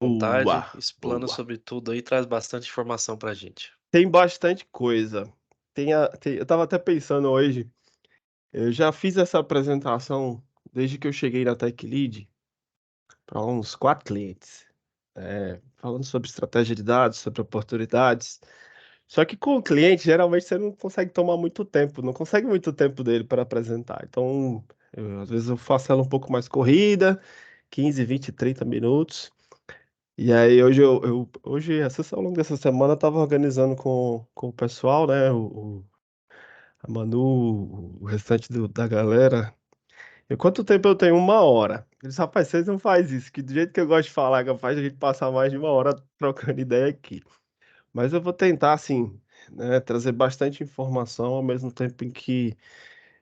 Vontade, Boa, explana boa. sobre tudo aí, traz bastante informação pra gente. Tem bastante coisa. Eu estava até pensando hoje, eu já fiz essa apresentação desde que eu cheguei na TechLead para uns 4 clientes, falando sobre estratégia de dados, sobre oportunidades. Só que com o cliente, geralmente você não consegue tomar muito tempo, não consegue muito tempo dele para apresentar. Então, às vezes eu faço ela um pouco mais corrida, 15, 20, 30 minutos. E aí hoje, ao longo dessa semana, eu estava organizando com o pessoal, né? A Manu, o restante da galera. E quanto tempo eu tenho? 1 hora. Eles, rapaz, vocês não fazem isso, que do jeito que eu gosto de falar, é capaz de a gente passar mais de 1 hora trocando ideia aqui. Mas eu vou tentar, assim, né, trazer bastante informação ao mesmo tempo em que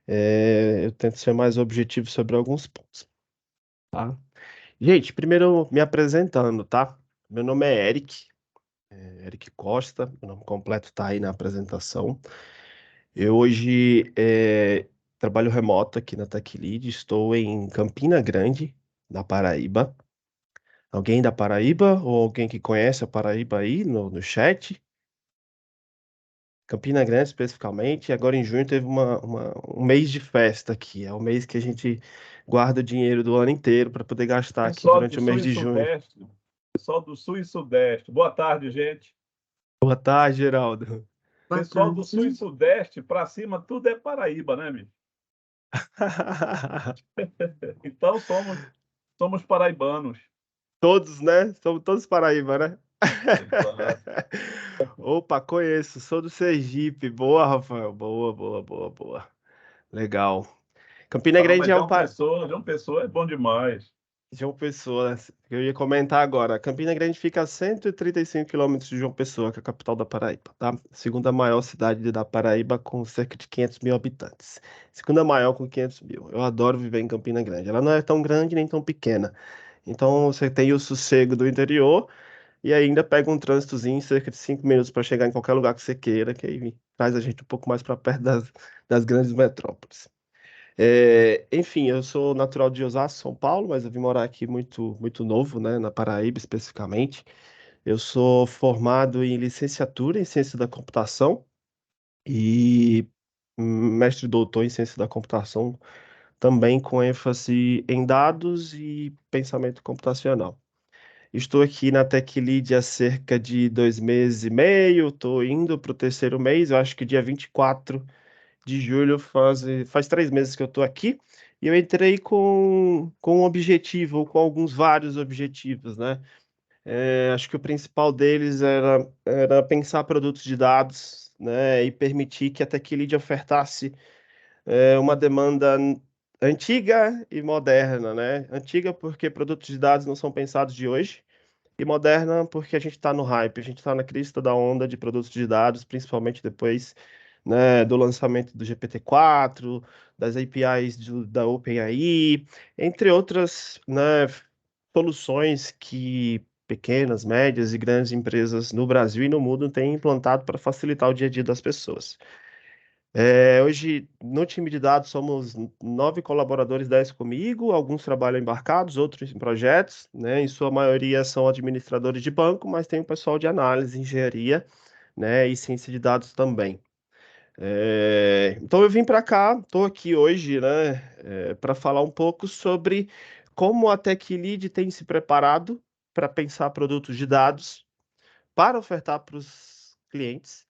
eu tento ser mais objetivo sobre alguns pontos, tá? Gente, primeiro me apresentando, tá? Meu nome é Eric. Eric Costa, meu nome completo está aí na apresentação. Eu hoje trabalho remoto aqui na TechLead, estou em Campina Grande, na Paraíba. Alguém da Paraíba ou alguém que conhece a Paraíba aí no chat? Campina Grande especificamente, agora em junho teve um mês de festa aqui, é o mês que a gente guarda o dinheiro do ano inteiro para poder gastar aqui Pessoal durante do o Sul mês e de junho. Sudeste. Pessoal do Sul e Sudeste. Boa tarde, gente. Boa tarde, Geraldo. Pessoal do Sul e Sudeste, para cima, tudo é Paraíba, né, amigo? Então somos paraibanos. Todos, né? Somos todos Paraíba, né? Exato. Opa, conheço, sou do Sergipe. Boa, Rafael. Boa, boa, boa, boa. Legal. Campina Ah, Grande mas é um João Pessoa é bom demais. João Pessoa, né? Eu ia comentar agora. Campina Grande fica a 135 quilômetros de João Pessoa, que é a capital da Paraíba, tá? Segunda maior cidade da Paraíba, com cerca de 500 mil habitantes. Segunda maior com 500 mil. Eu adoro viver em Campina Grande. Ela não é tão grande nem tão pequena. Então você tem o sossego do interior e ainda pega um trânsitozinho, cerca de 5 minutos para chegar em qualquer lugar que você queira, que aí traz a gente um pouco mais para perto das grandes metrópoles. Enfim, eu sou natural de Osasco, São Paulo, mas eu vim morar aqui muito, muito novo, né, na Paraíba especificamente. Eu sou formado em licenciatura em ciência da computação e mestre e doutor em ciência da computação, também com ênfase em dados e pensamento computacional. Estou aqui na TechLead há cerca de 2 meses e meio, estou indo para o terceiro mês, eu acho que dia 24 de julho faz 3 meses que eu estou aqui, e eu entrei com um objetivo, ou com alguns vários objetivos, né? Acho que o principal deles era pensar produtos de dados, né? E permitir que a TechLead ofertasse uma demanda antiga e moderna, né? Antiga porque produtos de dados não são pensados de hoje, e moderna porque a gente está no hype, a gente está na crista da onda de produtos de dados, principalmente depois, né, do lançamento do GPT-4, das APIs da OpenAI, entre outras, né, soluções que pequenas, médias e grandes empresas no Brasil e no mundo têm implantado para facilitar o dia a dia das pessoas. Hoje, no time de dados, somos 9 colaboradores, 10 comigo, alguns trabalham embarcados, outros em projetos, né? Em sua maioria são administradores de banco, mas tem o pessoal de análise, engenharia, né? E ciência de dados também. Então eu vim para cá, estou aqui hoje, né? Para falar um pouco sobre como a TechLead tem se preparado para pensar produtos de dados para ofertar para os clientes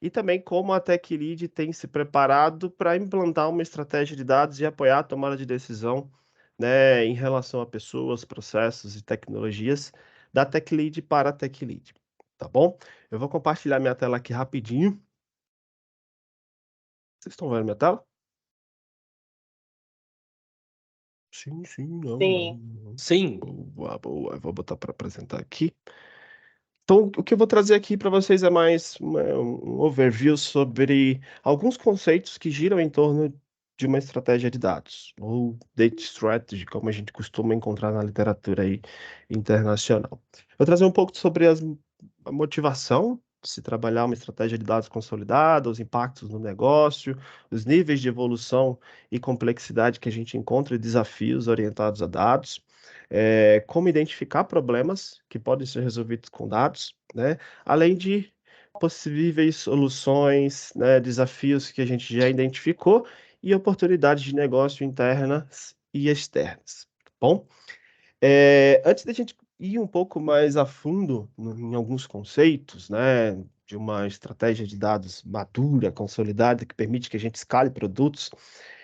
e também como a TechLead tem se preparado para implantar uma estratégia de dados e apoiar a tomada de decisão, né, em relação a pessoas, processos e tecnologias da TechLead para a TechLead, tá bom? Eu vou compartilhar minha tela aqui rapidinho. Vocês estão vendo minha tela? Sim, sim, não, não, Sim. não. Sim, Boa, boa. Eu vou botar para apresentar aqui. Então, o que eu vou trazer aqui para vocês é mais um overview sobre alguns conceitos que giram em torno de uma estratégia de dados, ou data strategy, como a gente costuma encontrar na literatura aí internacional. Vou trazer um pouco sobre a motivação de se trabalhar uma estratégia de dados consolidada, os impactos no negócio, os níveis de evolução e complexidade que a gente encontra e desafios orientados a dados. como identificar problemas que podem ser resolvidos com dados, né? Além de possíveis soluções, né, desafios que a gente já identificou e oportunidades de negócio internas e externas, tá bom? Antes da gente ir um pouco mais a fundo em alguns conceitos, né, de uma estratégia de dados madura, consolidada, que permite que a gente escale produtos,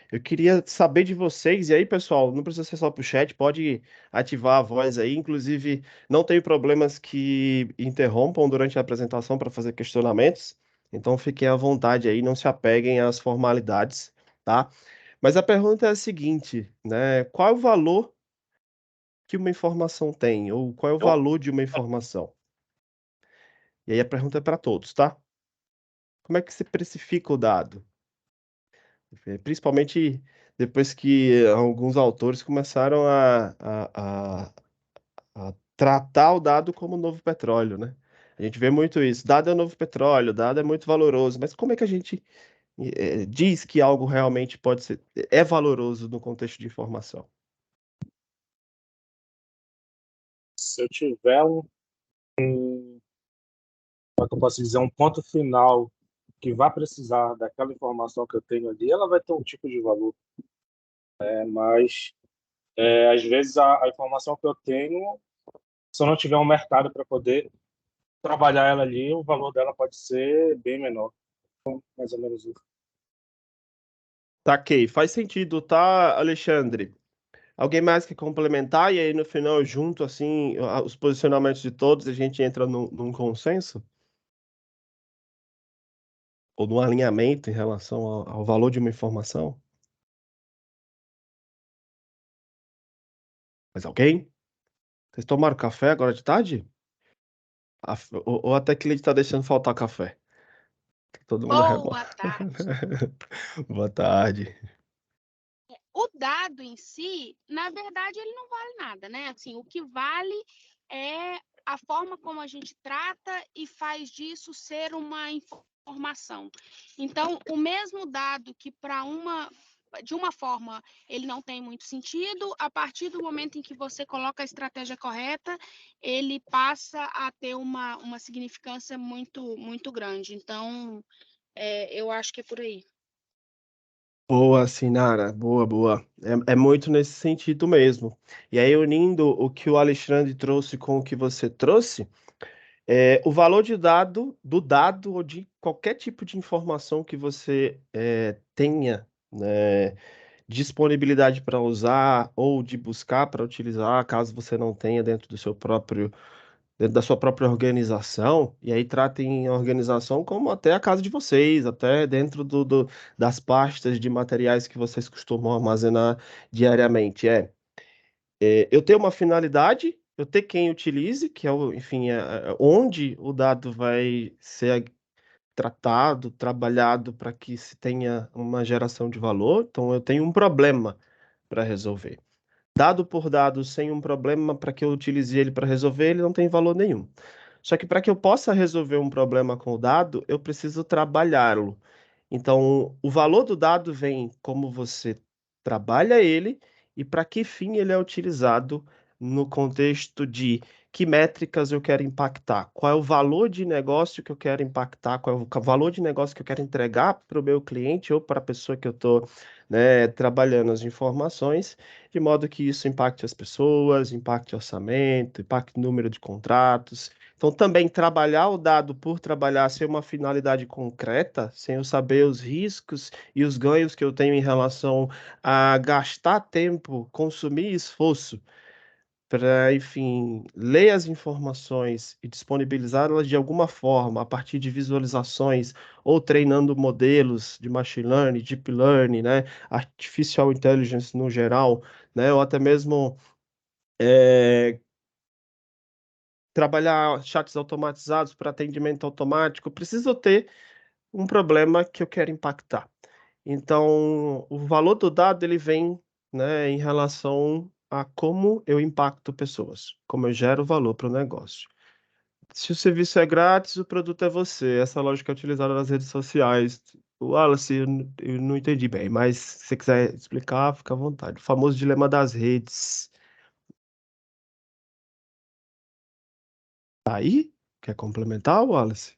eu queria saber de vocês, e aí, pessoal, não precisa ser só para o chat, pode ativar a voz aí, inclusive não tenho problemas que interrompam durante a apresentação para fazer questionamentos, então fiquem à vontade aí, não se apeguem às formalidades, tá? Mas a pergunta é a seguinte, né? Qual é o valor que uma informação tem, ou qual é o valor de uma informação? E aí a pergunta é para todos, tá? Como é que se precifica o dado? Principalmente depois que alguns autores começaram a tratar o dado como novo petróleo, né? A gente vê muito isso. Dado é novo petróleo, dado é muito valoroso, mas como é que a gente diz que algo realmente pode ser, é valoroso no contexto de informação? Se eu tiver como é que eu posso dizer, um ponto final que vai precisar daquela informação que eu tenho ali, ela vai ter um tipo de valor. Mas, às vezes, a informação que eu tenho, se eu não tiver um mercado para poder trabalhar ela ali, o valor dela pode ser bem menor. Então, mais ou menos isso. Tá, ok, faz sentido, tá, Alexandre? Alguém mais quer complementar? E aí, no final, junto, assim, os posicionamentos de todos, a gente entra num consenso? Ou num alinhamento em relação ao valor de uma informação? Mas alguém? Vocês tomaram café agora de tarde? Ou até que ele está deixando faltar café? Todo mundo Boa tarde. Boa tarde. O dado em si, na verdade, ele não vale nada, né? Assim, o que vale é a forma como a gente trata e faz disso ser uma informação. Então, o mesmo dado que de uma forma ele não tem muito sentido, a partir do momento em que você coloca a estratégia correta, ele passa a ter uma significância muito, muito grande. Então, eu acho que é por aí. Boa, Sinara. Boa, boa. É muito nesse sentido mesmo. E aí, unindo o que o Alexandre trouxe com o que você trouxe, o valor do dado ou de qualquer tipo de informação que você tenha, né, disponibilidade para usar ou de buscar para utilizar, caso você não tenha dentro da sua própria organização, e aí tratem a organização como até a casa de vocês, até dentro das pastas de materiais que vocês costumam armazenar diariamente. Eu tenho uma finalidade, eu ter quem utilize, que é enfim, onde o dado vai ser tratado, trabalhado para que se tenha uma geração de valor. Então, eu tenho um problema para resolver. Dado por dado, sem um problema, para que eu utilize ele para resolver, ele não tem valor nenhum. Só que para que eu possa resolver um problema com o dado, eu preciso trabalhá-lo. Então, o valor do dado vem como você trabalha ele e para que fim ele é utilizado no contexto de que métricas eu quero impactar, qual é o valor de negócio que eu quero impactar, qual é o valor de negócio que eu quero entregar para o meu cliente ou para a pessoa que eu estou, né, trabalhando as informações, de modo que isso impacte as pessoas, impacte orçamento, impacte o número de contratos. Então, também trabalhar o dado por trabalhar sem uma finalidade concreta, sem eu saber os riscos e os ganhos que eu tenho em relação a gastar tempo, consumir esforço para, enfim, ler as informações e disponibilizá-las de alguma forma, a partir de visualizações ou treinando modelos de machine learning, deep learning, né, artificial intelligence no geral, né, ou até mesmo trabalhar chats automatizados para atendimento automático, preciso ter um problema que eu quero impactar. Então, o valor do dado ele vem, né, em relação a como eu impacto pessoas, como eu gero valor para o negócio. Se o serviço é grátis, o produto é você. Essa lógica é utilizada nas redes sociais. O Wallace, eu não entendi bem, mas se você quiser explicar, fica à vontade. O famoso dilema das redes. Tá aí? Quer complementar, Wallace?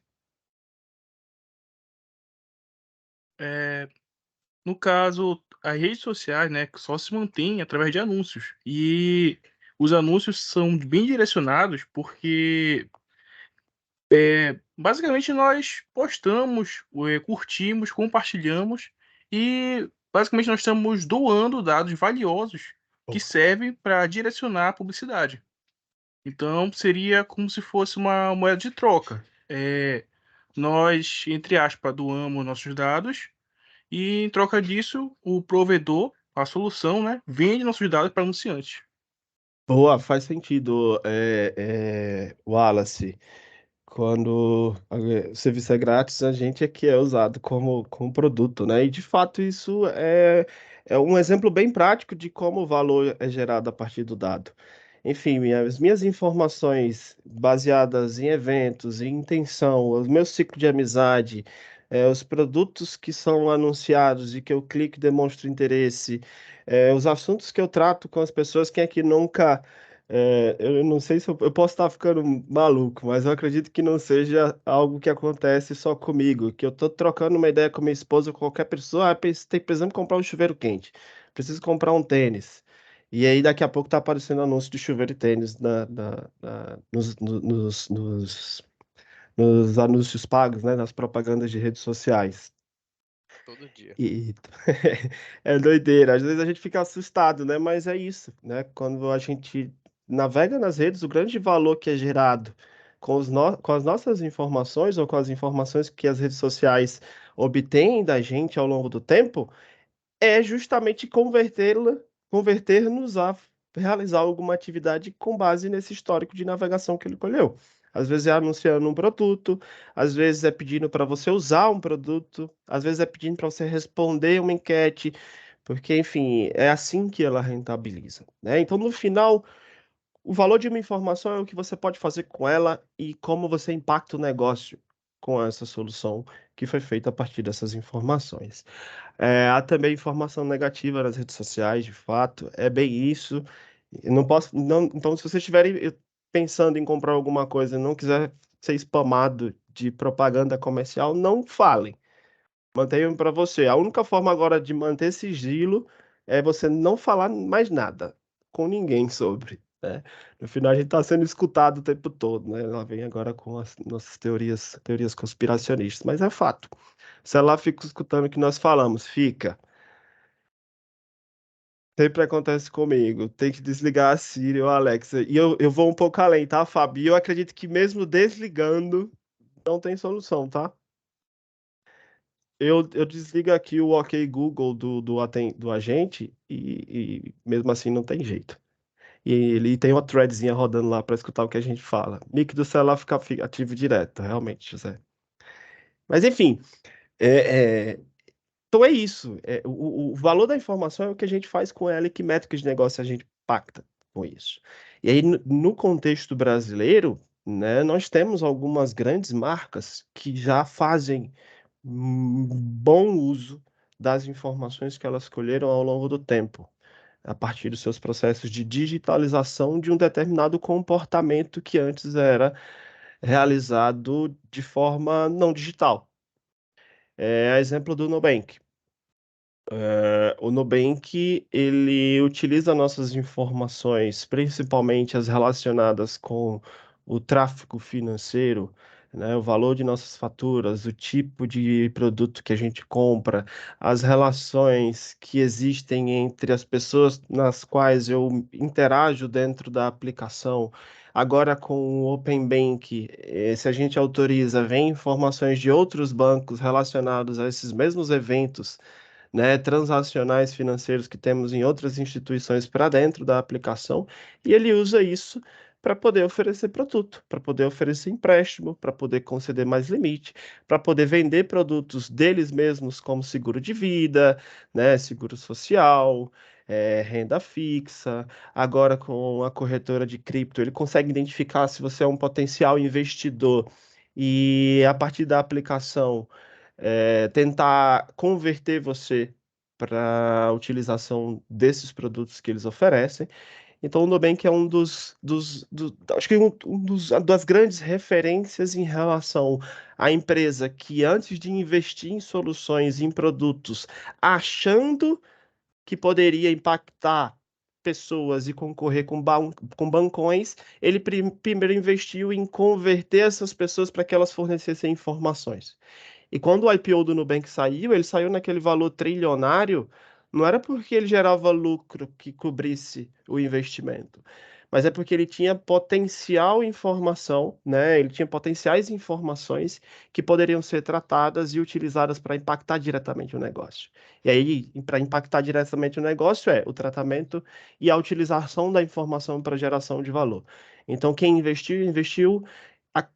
No caso, as redes sociais, né, só se mantêm através de anúncios. E os anúncios são bem direcionados porque basicamente nós postamos, curtimos, compartilhamos e basicamente nós estamos doando dados valiosos que servem para direcionar a publicidade. Então seria como se fosse uma moeda de troca. Nós, entre aspas, doamos nossos dados e em troca disso o provedor, a solução, né, vende nossos dados para anunciantes. Boa, faz sentido, Wallace. Quando o serviço é grátis, a gente é que é usado como produto, né? E de fato isso é um exemplo bem prático de como o valor é gerado a partir do dado. Enfim, as minhas informações baseadas em eventos, em intenção, o meu ciclo de amizade, os produtos que são anunciados e que eu clico e demonstro interesse, os assuntos que eu trato com as pessoas, quem é que nunca eu não sei se eu posso estar ficando maluco, mas eu acredito que não seja algo que acontece só comigo, que eu tô trocando uma ideia com minha esposa, com qualquer pessoa, tem precisando comprar um chuveiro quente, preciso comprar um tênis. E aí daqui a pouco tá aparecendo anúncio de chuveiro e tênis nos, nos anúncios pagos, né, nas propagandas de redes sociais. Todo dia. E é doideira. Às vezes a gente fica assustado, né? Mas é isso, né? Quando a gente navega nas redes, o grande valor que é gerado com as nossas informações ou com as informações que as redes sociais obtêm da gente ao longo do tempo é justamente converter-nos a realizar alguma atividade com base nesse histórico de navegação que ele colheu. Às vezes é anunciando um produto, às vezes é pedindo para você usar um produto, às vezes é pedindo para você responder uma enquete, porque, enfim, é assim que ela rentabiliza, né? Então, no final, o valor de uma informação é o que você pode fazer com ela e como você impacta o negócio com essa solução que foi feita a partir dessas informações. Há também informação negativa nas redes sociais, de fato, é bem isso. Eu não posso, não, então, se vocês estiverem pensando em comprar alguma coisa e não quiser ser spamado de propaganda comercial, não falem. Mantenham para você. A única forma agora de manter sigilo é você não falar mais nada com ninguém sobre, né? No final, a gente está sendo escutado o tempo todo, né? Ela vem agora com as nossas teorias conspiracionistas, mas é fato. O celular fica escutando o que nós falamos, fica. Sempre acontece comigo. Tem que desligar a Siri ou a Alexa. E eu vou um pouco além, tá, Fábio? E eu acredito que mesmo desligando, não tem solução, tá? Eu desligo aqui o OK Google do agente e mesmo assim não tem jeito. E ele tem uma threadzinha rodando lá para escutar o que a gente fala. Mic do celular fica ativo direto, realmente, José. Mas enfim, é, é, então é isso. O valor da informação é o que a gente faz com ela e que métricas de negócio a gente pacta com isso. E aí, no contexto brasileiro, né, nós temos algumas grandes marcas que já fazem bom uso das informações que elas colheram ao longo do tempo, a partir dos seus processos de digitalização de um determinado comportamento que antes era realizado de forma não digital. Exemplo do Nubank. O Nubank, ele utiliza nossas informações, principalmente as relacionadas com o tráfego financeiro, né, o valor de nossas faturas, o tipo de produto que a gente compra, as relações que existem entre as pessoas nas quais eu interajo dentro da aplicação. Agora, com o Open Bank, se a gente autoriza, vem informações de outros bancos relacionados a esses mesmos eventos, né, transacionais financeiros que temos em outras instituições para dentro da aplicação, e ele usa isso para poder oferecer produto, para poder oferecer empréstimo, para poder conceder mais limite, para poder vender produtos deles mesmos, como seguro de vida, né, seguro social, renda fixa. Agora, com a corretora de cripto, ele consegue identificar se você é um potencial investidor e, a partir da aplicação, tentar converter você para a utilização desses produtos que eles oferecem. Então, o Nubank é acho que das grandes referências em relação à empresa que, antes de investir em soluções, em produtos, achando que poderia impactar pessoas e concorrer com bancões, ele primeiro investiu em converter essas pessoas para que elas fornecessem informações. E quando o IPO do Nubank saiu, ele saiu naquele valor trilionário, não era porque ele gerava lucro que cobrisse o investimento, mas é porque ele tinha potencial informação, né? Ele tinha potenciais informações que poderiam ser tratadas e utilizadas para impactar diretamente o negócio. E aí, para impactar diretamente o negócio é o tratamento e a utilização da informação para geração de valor. Então, quem investiu, investiu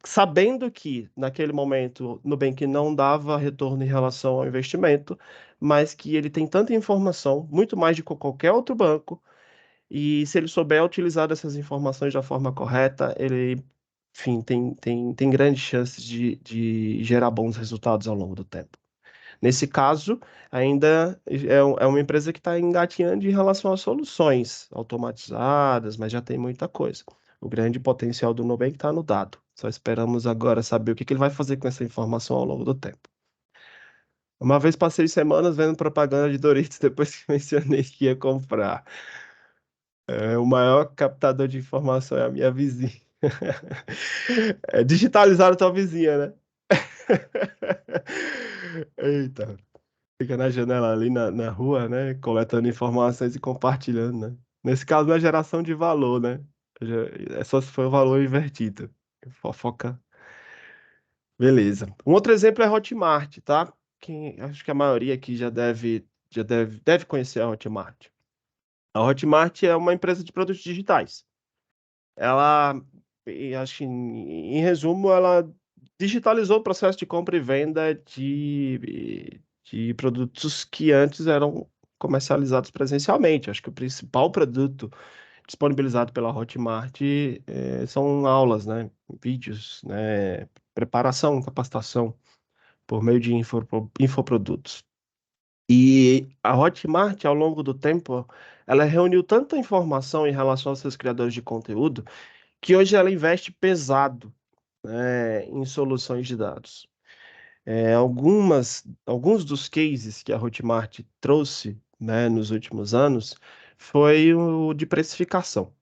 sabendo que naquele momento Nubank não dava retorno em relação ao investimento, mas que ele tem tanta informação, muito mais do que qualquer outro banco, e se ele souber utilizar essas informações da forma correta, ele, enfim, tem grandes chances de gerar bons resultados ao longo do tempo. Nesse caso, ainda é uma empresa que está engatinhando em relação às soluções automatizadas, mas já tem muita coisa. O grande potencial do Nubank está no dado. Só esperamos agora saber o que ele vai fazer com essa informação ao longo do tempo. Uma vez passei semanas vendo propaganda de Doritos depois que mencionei que ia comprar. O maior captador de informação é a minha vizinha. Digitalizar a tua vizinha, né? Eita. Fica na janela ali na rua, né? Coletando informações e compartilhando, né? Nesse caso, não é geração de valor, né? É só se for o valor invertido. Fofoca. Beleza. Um outro exemplo é a Hotmart, tá? Acho que a maioria aqui deve conhecer a Hotmart. A Hotmart é uma empresa de produtos digitais. Acho que em resumo, ela digitalizou o processo de compra e venda de produtos que antes eram comercializados presencialmente. Acho que o principal produto disponibilizado pela Hotmart são aulas, né? Vídeos, né? Preparação, capacitação por meio de infoprodutos. E a Hotmart, ao longo do tempo, ela reuniu tanta informação em relação aos seus criadores de conteúdo que hoje ela investe pesado, né, em soluções de dados. Alguns dos cases que a Hotmart trouxe, né, nos últimos anos foi o de precificação.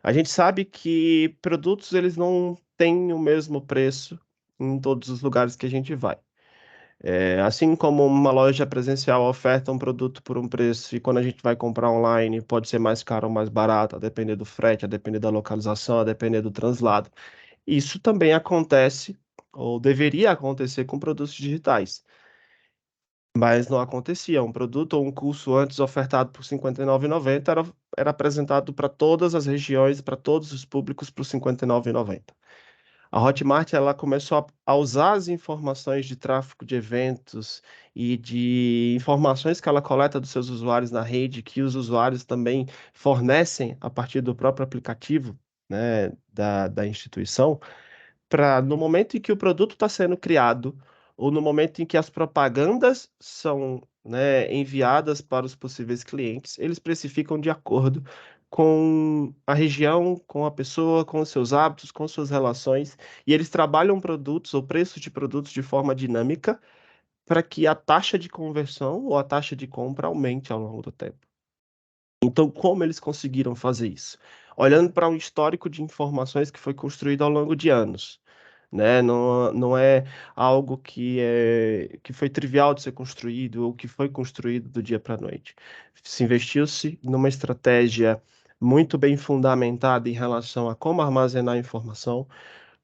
A gente sabe que produtos eles não têm o mesmo preço em todos os lugares que a gente vai. Assim como uma loja presencial oferta um produto por um preço e quando a gente vai comprar online pode ser mais caro ou mais barato, a depender do frete, a depender da localização, a depender do translado. Isso também acontece, ou deveria acontecer com produtos digitais, mas não acontecia. Um produto ou um curso antes ofertado por R$ 59,90 era apresentado para todas as regiões, para todos os públicos por R$ 59,90. A Hotmart ela começou a usar as informações de tráfego de eventos e de informações que ela coleta dos seus usuários na rede, que os usuários também fornecem a partir do próprio aplicativo, né, da instituição, para no momento em que o produto está sendo criado ou no momento em que as propagandas são, né, enviadas para os possíveis clientes, eles precificam de acordo com a região, com a pessoa, com os seus hábitos, com suas relações, e eles trabalham produtos ou preços de produtos de forma dinâmica para que a taxa de conversão ou a taxa de compra aumente ao longo do tempo. Então, como eles conseguiram fazer isso? Olhando para um histórico de informações que foi construído ao longo de anos, né? Não é algo que foi trivial de ser construído ou que foi construído do dia para a noite. Se investiu-se numa estratégia muito bem fundamentada em relação a como armazenar informação,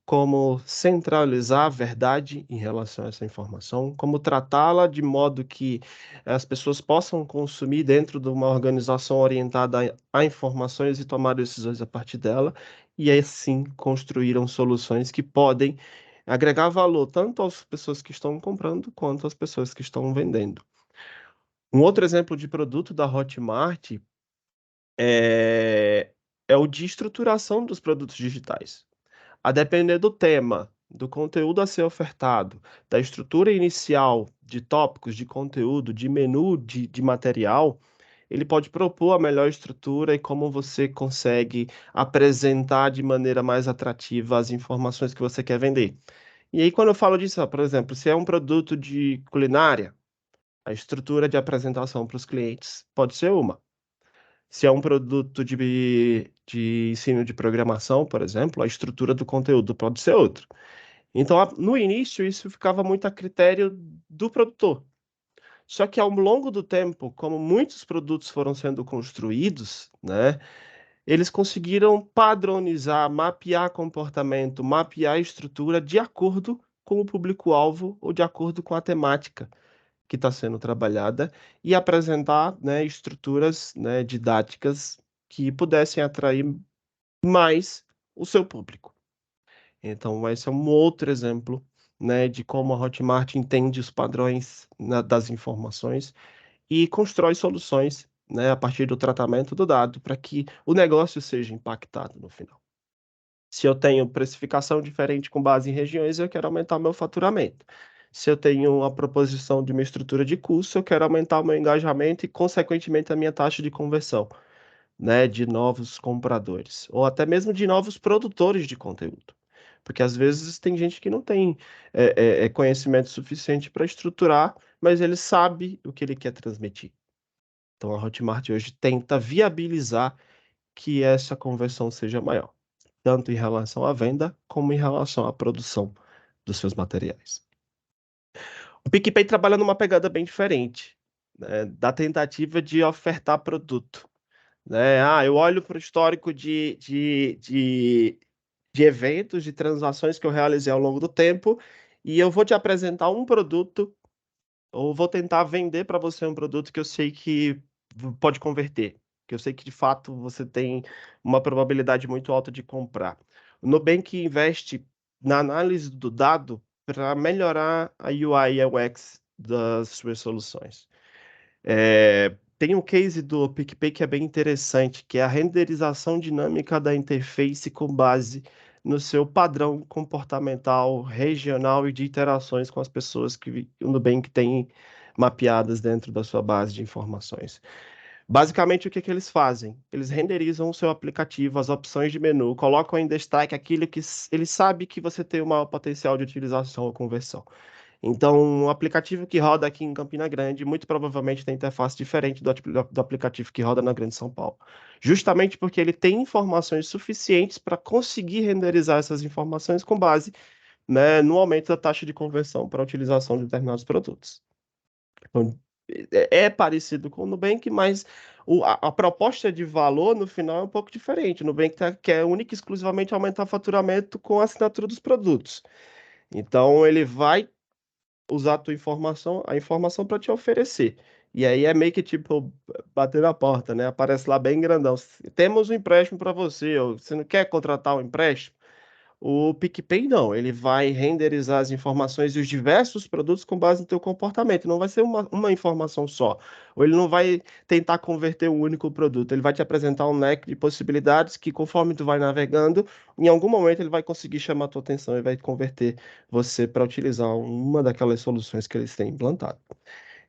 como centralizar a verdade em relação a essa informação, como tratá-la de modo que as pessoas possam consumir dentro de uma organização orientada a informações e tomar decisões a partir dela, e assim construíram soluções que podem agregar valor tanto às pessoas que estão comprando quanto às pessoas que estão vendendo. Um outro exemplo de produto da Hotmart é o de estruturação dos produtos digitais. A depender do tema, do conteúdo a ser ofertado, da estrutura inicial de tópicos, de conteúdo, de menu, de material, ele pode propor a melhor estrutura e como você consegue apresentar de maneira mais atrativa as informações que você quer vender. E aí, quando eu falo disso, ó, por exemplo, se é um produto de culinária, a estrutura de apresentação para os clientes pode ser uma. Se é um produto de ensino de programação, por exemplo, a estrutura do conteúdo pode ser outra. Então, no início, isso ficava muito a critério do produtor. Só que ao longo do tempo, como muitos produtos foram sendo construídos, né, eles conseguiram padronizar, mapear comportamento, mapear estrutura de acordo com o público-alvo ou de acordo com a temática que está sendo trabalhada e apresentar, né, estruturas, né, didáticas que pudessem atrair mais o seu público. Então, esse é um outro exemplo, né, de como a Hotmart entende os padrões, né, das informações e constrói soluções, né, a partir do tratamento do dado para que o negócio seja impactado no final. Se eu tenho precificação diferente com base em regiões, eu quero aumentar meu faturamento. Se eu tenho a proposição de uma estrutura de custo, eu quero aumentar o meu engajamento e, consequentemente, a minha taxa de conversão, né, de novos compradores, ou até mesmo de novos produtores de conteúdo. Porque às vezes tem gente que não tem conhecimento suficiente para estruturar, mas ele sabe o que ele quer transmitir. Então a Hotmart hoje tenta viabilizar que essa conversão seja maior, tanto em relação à venda como em relação à produção dos seus materiais. O PicPay trabalha numa pegada bem diferente, né, da tentativa de ofertar produto. Né? Eu olho para o histórico de eventos, de transações que eu realizei ao longo do tempo, e eu vou te apresentar um produto, ou vou tentar vender para você um produto que eu sei que pode converter, que eu sei que de fato você tem uma probabilidade muito alta de comprar. O Nubank investe na análise do dado para melhorar a UI e a UX das suas soluções. Tem um case do PicPay que é bem interessante, que é a renderização dinâmica da interface com base no seu padrão comportamental regional e de interações com as pessoas que o Nubank tem mapeadas dentro da sua base de informações. Basicamente, o que eles fazem? Eles renderizam o seu aplicativo, as opções de menu, colocam em destaque aquilo que ele sabe que você tem o maior potencial de utilização ou conversão. Então, um aplicativo que roda aqui em Campina Grande, muito provavelmente tem interface diferente do aplicativo que roda na Grande São Paulo. Justamente porque ele tem informações suficientes para conseguir renderizar essas informações com base, né, no aumento da taxa de conversão para a utilização de determinados produtos. Então, é parecido com o Nubank, mas a proposta de valor no final é um pouco diferente. O Nubank quer única e exclusivamente aumentar o faturamento com a assinatura dos produtos. Então, ele vai usar a informação para te oferecer. E aí é meio que tipo bater na porta, né? Aparece lá bem grandão. Temos um empréstimo para você, ou você não quer contratar um empréstimo? O PicPay não, ele vai renderizar as informações e os diversos produtos com base no teu comportamento. Não vai ser uma informação só. Ou ele não vai tentar converter um único produto. Ele vai te apresentar um leque de possibilidades que, conforme tu vai navegando, em algum momento ele vai conseguir chamar a tua atenção e vai converter você para utilizar uma daquelas soluções que eles têm implantado.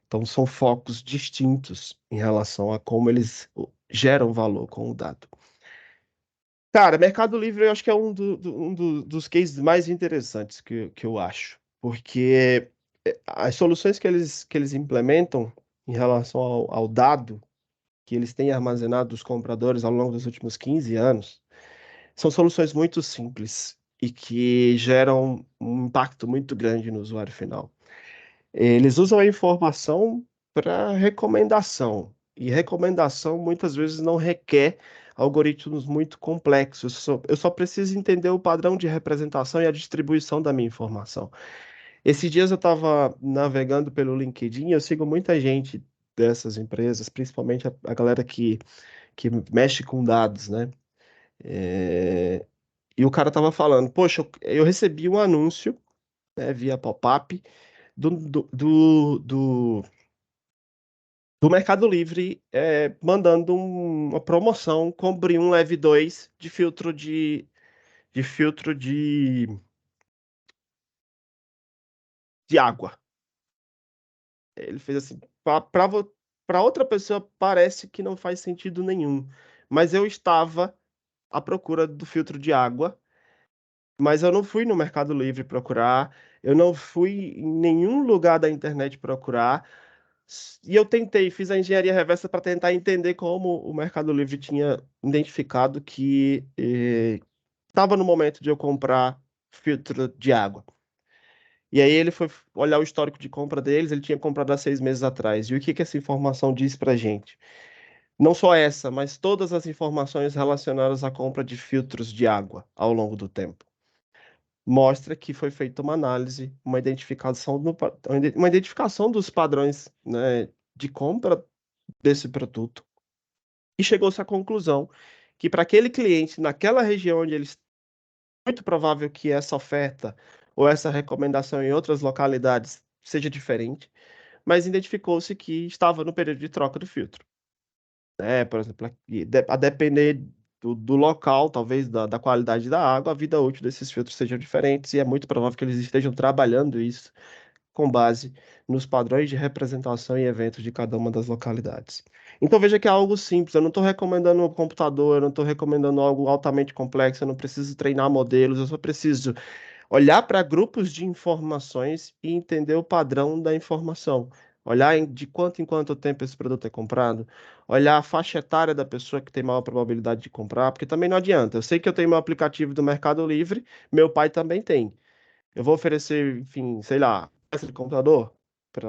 Então, são focos distintos em relação a como eles geram valor com o dado. Cara, Mercado Livre eu acho que é dos cases mais interessantes que eu acho, porque as soluções que eles implementam em relação ao dado que eles têm armazenado dos compradores ao longo dos últimos 15 anos são soluções muito simples e que geram um impacto muito grande no usuário final. Eles usam a informação para recomendação, e recomendação muitas vezes não requer algoritmos muito complexos. Eu só preciso entender o padrão de representação e a distribuição da minha informação. Esses dias eu estava navegando pelo LinkedIn, eu sigo muita gente dessas empresas, principalmente a galera que mexe com dados, né? E o cara estava falando, poxa, eu recebi um anúncio, né, via pop-up, do, do, do, do, do Mercado Livre mandando uma promoção, compre um leve 2 de filtro de água. Ele fez assim, para outra pessoa parece que não faz sentido nenhum, mas eu estava à procura do filtro de água, mas eu não fui no Mercado Livre procurar, eu não fui em nenhum lugar da internet procurar, e eu tentei, fiz a engenharia reversa para tentar entender como o Mercado Livre tinha identificado que estava no momento de eu comprar filtro de água. E aí ele foi olhar o histórico de compra deles, ele tinha comprado há 6 meses atrás. E o que que essa informação diz para gente? Não só essa, mas todas as informações relacionadas à compra de filtros de água ao longo do tempo. Mostra que foi feita uma análise, uma identificação, uma identificação dos padrões, né, de compra desse produto. E chegou-se à conclusão que para aquele cliente, naquela região onde ele está, muito provável que essa oferta ou essa recomendação em outras localidades seja diferente, mas identificou-se que estava no período de troca do filtro. Por exemplo, a depender do local, talvez da qualidade da água, a vida útil desses filtros sejam diferentes e é muito provável que eles estejam trabalhando isso com base nos padrões de representação e eventos de cada uma das localidades. Então veja que é algo simples, eu não estou recomendando um computador, eu não estou recomendando algo altamente complexo, eu não preciso treinar modelos, eu só preciso olhar para grupos de informações e entender o padrão da informação. Olhar de quanto em quanto tempo esse produto é comprado, olhar a faixa etária da pessoa que tem maior probabilidade de comprar, porque também não adianta. Eu sei que eu tenho meu aplicativo do Mercado Livre, meu pai também tem. Eu vou oferecer, enfim, sei lá, peça de computador para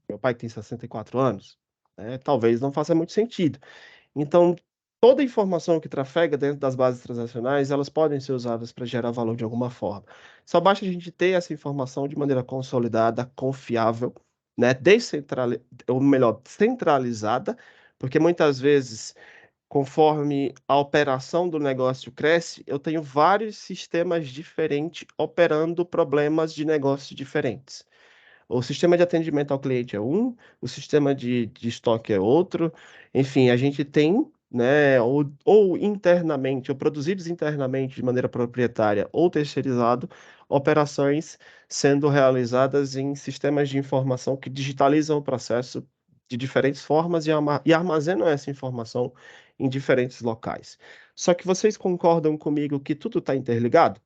meu pai que tem 64 anos, né? Talvez não faça muito sentido. Então, toda informação que trafega dentro das bases transacionais, elas podem ser usadas para gerar valor de alguma forma. Só basta a gente ter essa informação de maneira consolidada, confiável, né? Ou melhor, centralizada, porque muitas vezes, conforme a operação do negócio cresce, eu tenho vários sistemas diferentes operando problemas de negócio diferentes. O sistema de atendimento ao cliente é um, o sistema de estoque é outro. Enfim, a gente tem, né, ou internamente, ou produzidos internamente de maneira proprietária ou terceirizado, operações sendo realizadas em sistemas de informação que digitalizam o processo de diferentes formas e armazenam essa informação em diferentes locais. Só que vocês concordam comigo que tudo está interligado?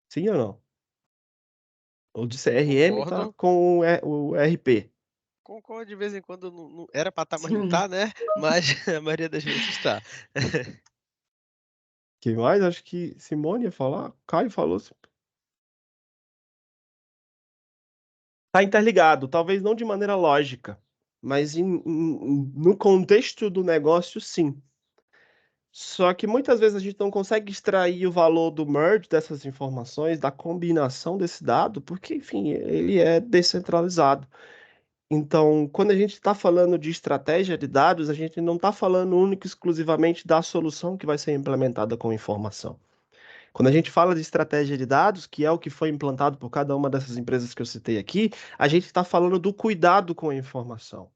Sim ou não? O de CRM tá Concordo. com o RP. Concordo, de vez em quando não era pra estar, mas não Sim. tá, né? Mas a maioria das vezes tá. Quem mais? Acho que Simone ia falar. Caio falou. Tá interligado, talvez não de maneira lógica, mas no contexto do negócio, sim. Só que muitas vezes a gente não consegue extrair o valor do merge dessas informações, da combinação desse dado, porque, enfim, ele é descentralizado. Então, quando a gente está falando de estratégia de dados, a gente não está falando único e exclusivamente da solução que vai ser implementada com informação. Quando a gente fala de estratégia de dados, que é o que foi implantado por cada uma dessas empresas que eu citei aqui, a gente está falando do cuidado com a informação.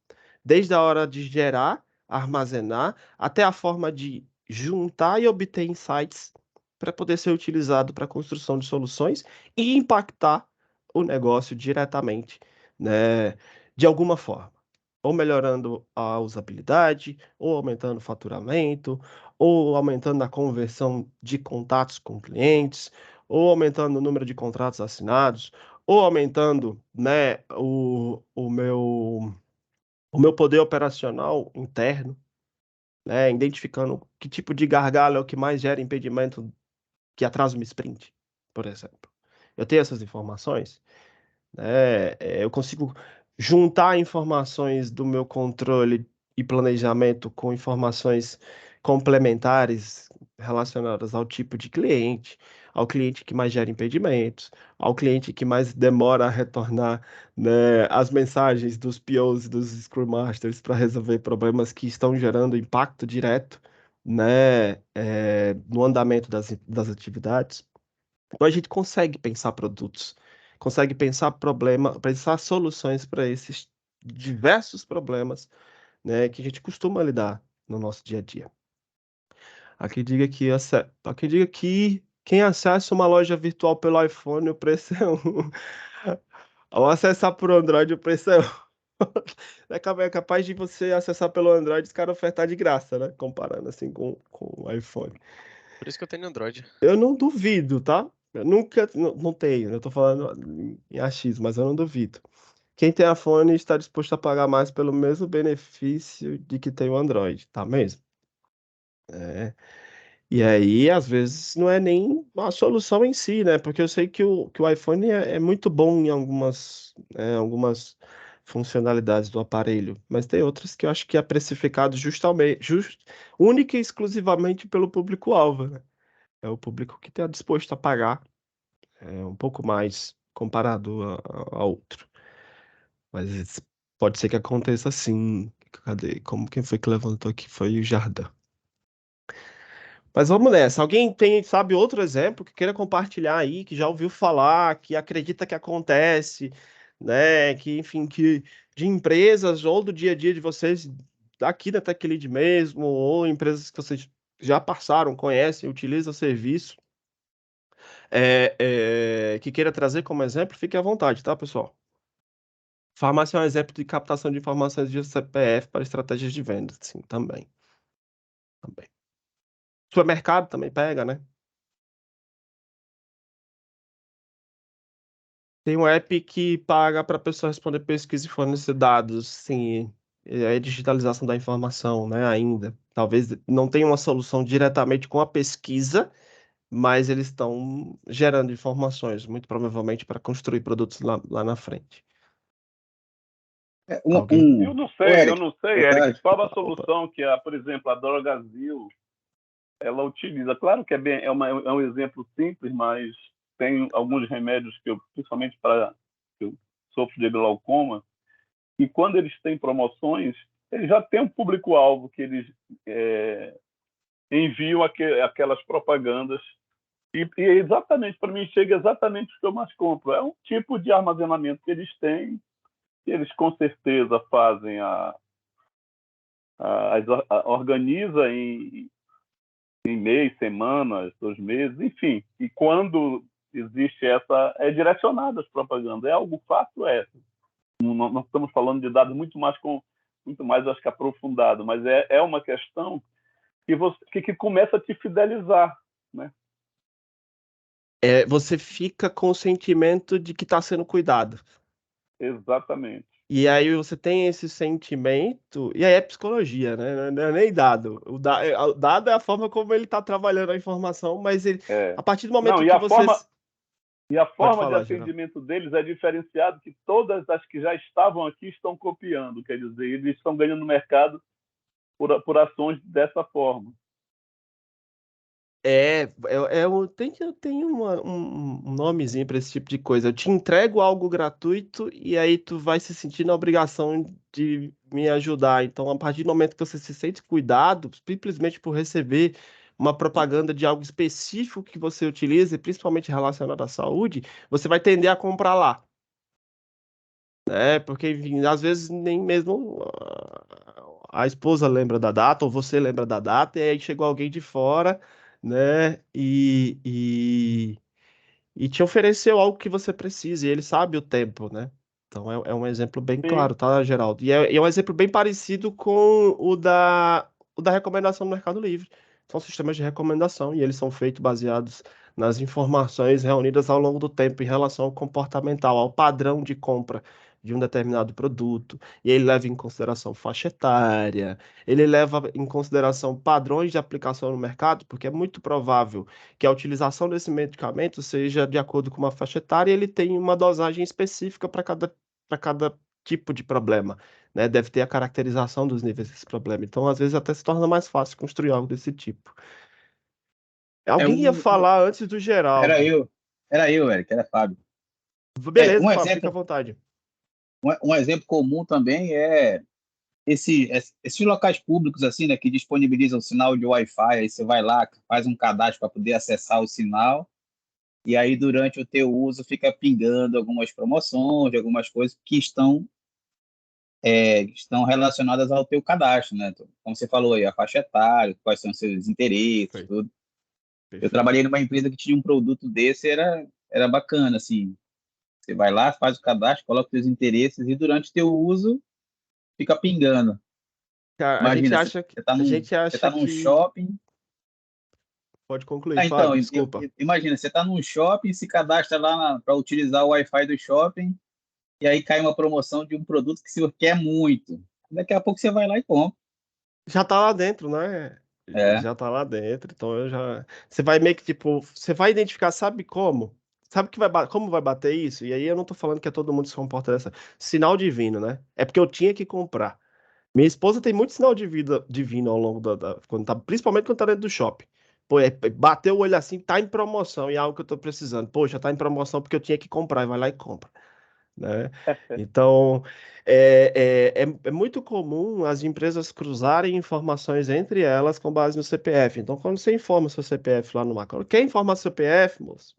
Desde a hora de gerar, armazenar, até a forma de juntar e obter insights para poder ser utilizado para a construção de soluções e impactar o negócio diretamente, né, de alguma forma. Ou melhorando a usabilidade, ou aumentando o faturamento, ou aumentando a conversão de contatos com clientes, ou aumentando o número de contratos assinados, ou aumentando, né, o meu poder operacional interno, né, identificando que tipo de gargalo é o que mais gera impedimento que atrasa uma sprint, por exemplo. Eu tenho essas informações, né, eu consigo juntar informações do meu controle e planejamento com informações complementares relacionadas ao tipo de cliente, ao cliente que mais gera impedimentos, ao cliente que mais demora a retornar, né, as mensagens dos POs e dos Scrum Masters para resolver problemas que estão gerando impacto direto, né, no andamento das atividades. Então a gente consegue pensar produtos, consegue pensar soluções para esses diversos problemas, né, que a gente costuma lidar no nosso dia a dia. Aqui diga que quem acessa uma loja virtual pelo iPhone, o preço é um. Ao acessar por Android, o preço é capaz de você acessar pelo Android, os caras ofertar de graça, né? Comparando assim com o iPhone. Por isso que eu tenho Android. Eu não duvido, tá? Eu nunca, não tenho, eu tô falando em achismo, mas eu não duvido. Quem tem iPhone está disposto a pagar mais pelo mesmo benefício de que tem o Android, tá mesmo? É. E aí, às vezes, não é nem a solução em si, né? Porque eu sei que o iPhone é muito bom em algumas funcionalidades do aparelho, mas tem outras que eu acho que é precificado única e exclusivamente pelo público-alvo, né? É o público que está disposto a pagar um pouco mais comparado a outro. Mas pode ser que aconteça sim. Cadê? Como quem foi que levantou aqui? Foi o Jardim. Mas vamos nessa. Alguém tem, sabe, outro exemplo que queira compartilhar aí, que já ouviu falar, que acredita que acontece, né? Que, enfim, que de empresas ou do dia a dia de vocês, aqui da TechLead mesmo, ou empresas que vocês já passaram, conhecem, utilizam o serviço, que queira trazer como exemplo, fique à vontade, tá, pessoal? Farmácia é um exemplo de captação de informações de CPF para estratégias de venda, sim, também. Também. Supermercado também pega, né? Tem um app que paga para a pessoa responder pesquisa e fornecer dados, sim. É digitalização da informação, né? Ainda. Talvez não tenha uma solução diretamente com a pesquisa, mas eles estão gerando informações, muito provavelmente para construir produtos lá na frente. Alguém? Eu não Ô, sei, boa Eric, tarde. qual a Opa. solução que, por exemplo, a Drogazil ela utiliza? Claro que é um exemplo simples, mas tem alguns remédios que principalmente para que eu sofro de glaucoma, e quando eles têm promoções, eles já têm um público-alvo que eles enviam aquelas propagandas. E exatamente, para mim, chega exatamente o que eu mais compro. É um tipo de armazenamento que eles têm, e eles com certeza fazem organiza em mês, semanas, 2 meses, enfim. E quando existe é direcionado às propagandas. É algo fácil, Nós estamos falando de dados muito mais, acho que aprofundado, mas é uma questão que começa a te fidelizar, né? Você fica com o sentimento de que está sendo cuidado. Exatamente. E aí você tem esse sentimento, e aí é psicologia, né? Não é nem dado. O dado é a forma como ele está trabalhando a informação, mas a partir do momento Não, que você... E a forma de falar, Geraldo. atendimento deles é diferenciado, que todas as que já estavam aqui estão copiando, quer dizer, eles estão ganhando no mercado por ações dessa forma. Tem um nomezinho para esse tipo de coisa. Eu te entrego algo gratuito e aí tu vai se sentir na obrigação de me ajudar. Então, a partir do momento que você se sente cuidado, simplesmente por receber uma propaganda de algo específico que você utiliza, e principalmente relacionado à saúde, você vai tender a comprar lá. Porque, enfim, às vezes nem mesmo a esposa lembra da data, ou você lembra da data, e aí chegou alguém de fora, né? E te ofereceu algo que você precisa, e ele sabe o tempo, né? Então é um exemplo bem Sim. claro, tá, Geraldo? E é um exemplo bem parecido com o da recomendação no Mercado Livre. São sistemas de recomendação, e eles são feitos baseados nas informações reunidas ao longo do tempo em relação ao comportamental, ao padrão de compra de um determinado produto. E ele leva em consideração faixa etária, ele leva em consideração padrões de aplicação no mercado, porque é muito provável que a utilização desse medicamento seja de acordo com uma faixa etária e ele tem uma dosagem específica para cada tipo de problema, né? Deve ter a caracterização dos níveis desse problema. Então, às vezes, até se torna mais fácil construir algo desse tipo. Alguém ia falar antes do Geraldo. Era eu, Eric, era Fábio. Beleza, Fábio, fica à vontade. Um exemplo comum também é esses locais públicos assim, né, que disponibilizam o sinal de Wi-Fi, aí você vai lá, faz um cadastro para poder acessar o sinal, e aí durante o teu uso fica pingando algumas promoções, algumas coisas que estão relacionadas ao teu cadastro, né? Como você falou aí, a faixa etária, quais são os seus interesses, tudo. Eu trabalhei numa empresa que tinha um produto desse, era bacana, assim. Você vai lá, faz o cadastro, coloca os seus interesses e durante o teu uso fica pingando. Cara, Imagina, você a gente tá acha num que. shopping. Pode concluir, Ah, então, Fábio, desculpa. imagina, você tá num shopping, se cadastra lá para utilizar o Wi-Fi do shopping, e aí cai uma promoção de um produto que você quer muito. Daqui a pouco você vai lá e compra. Já tá lá dentro, né? É, Já tá lá dentro, então eu já. Você vai meio que, tipo, você vai identificar, sabe como? Sabe que como vai bater isso? E aí eu não tô falando que é todo mundo se comporta dessa. Sinal divino, né? É porque eu tinha que comprar. Minha esposa tem muito sinal de vida divino ao longo quando tá, principalmente quando tá dentro do shopping. Pô, bateu o olho assim, tá em promoção e é algo que eu tô precisando. Poxa, tá em promoção porque eu tinha que comprar, e vai lá e compra, né? Então, é muito comum as empresas cruzarem informações entre elas com base no CPF. Então, quando você informa seu CPF lá no Macro, quer informar seu CPF, moço?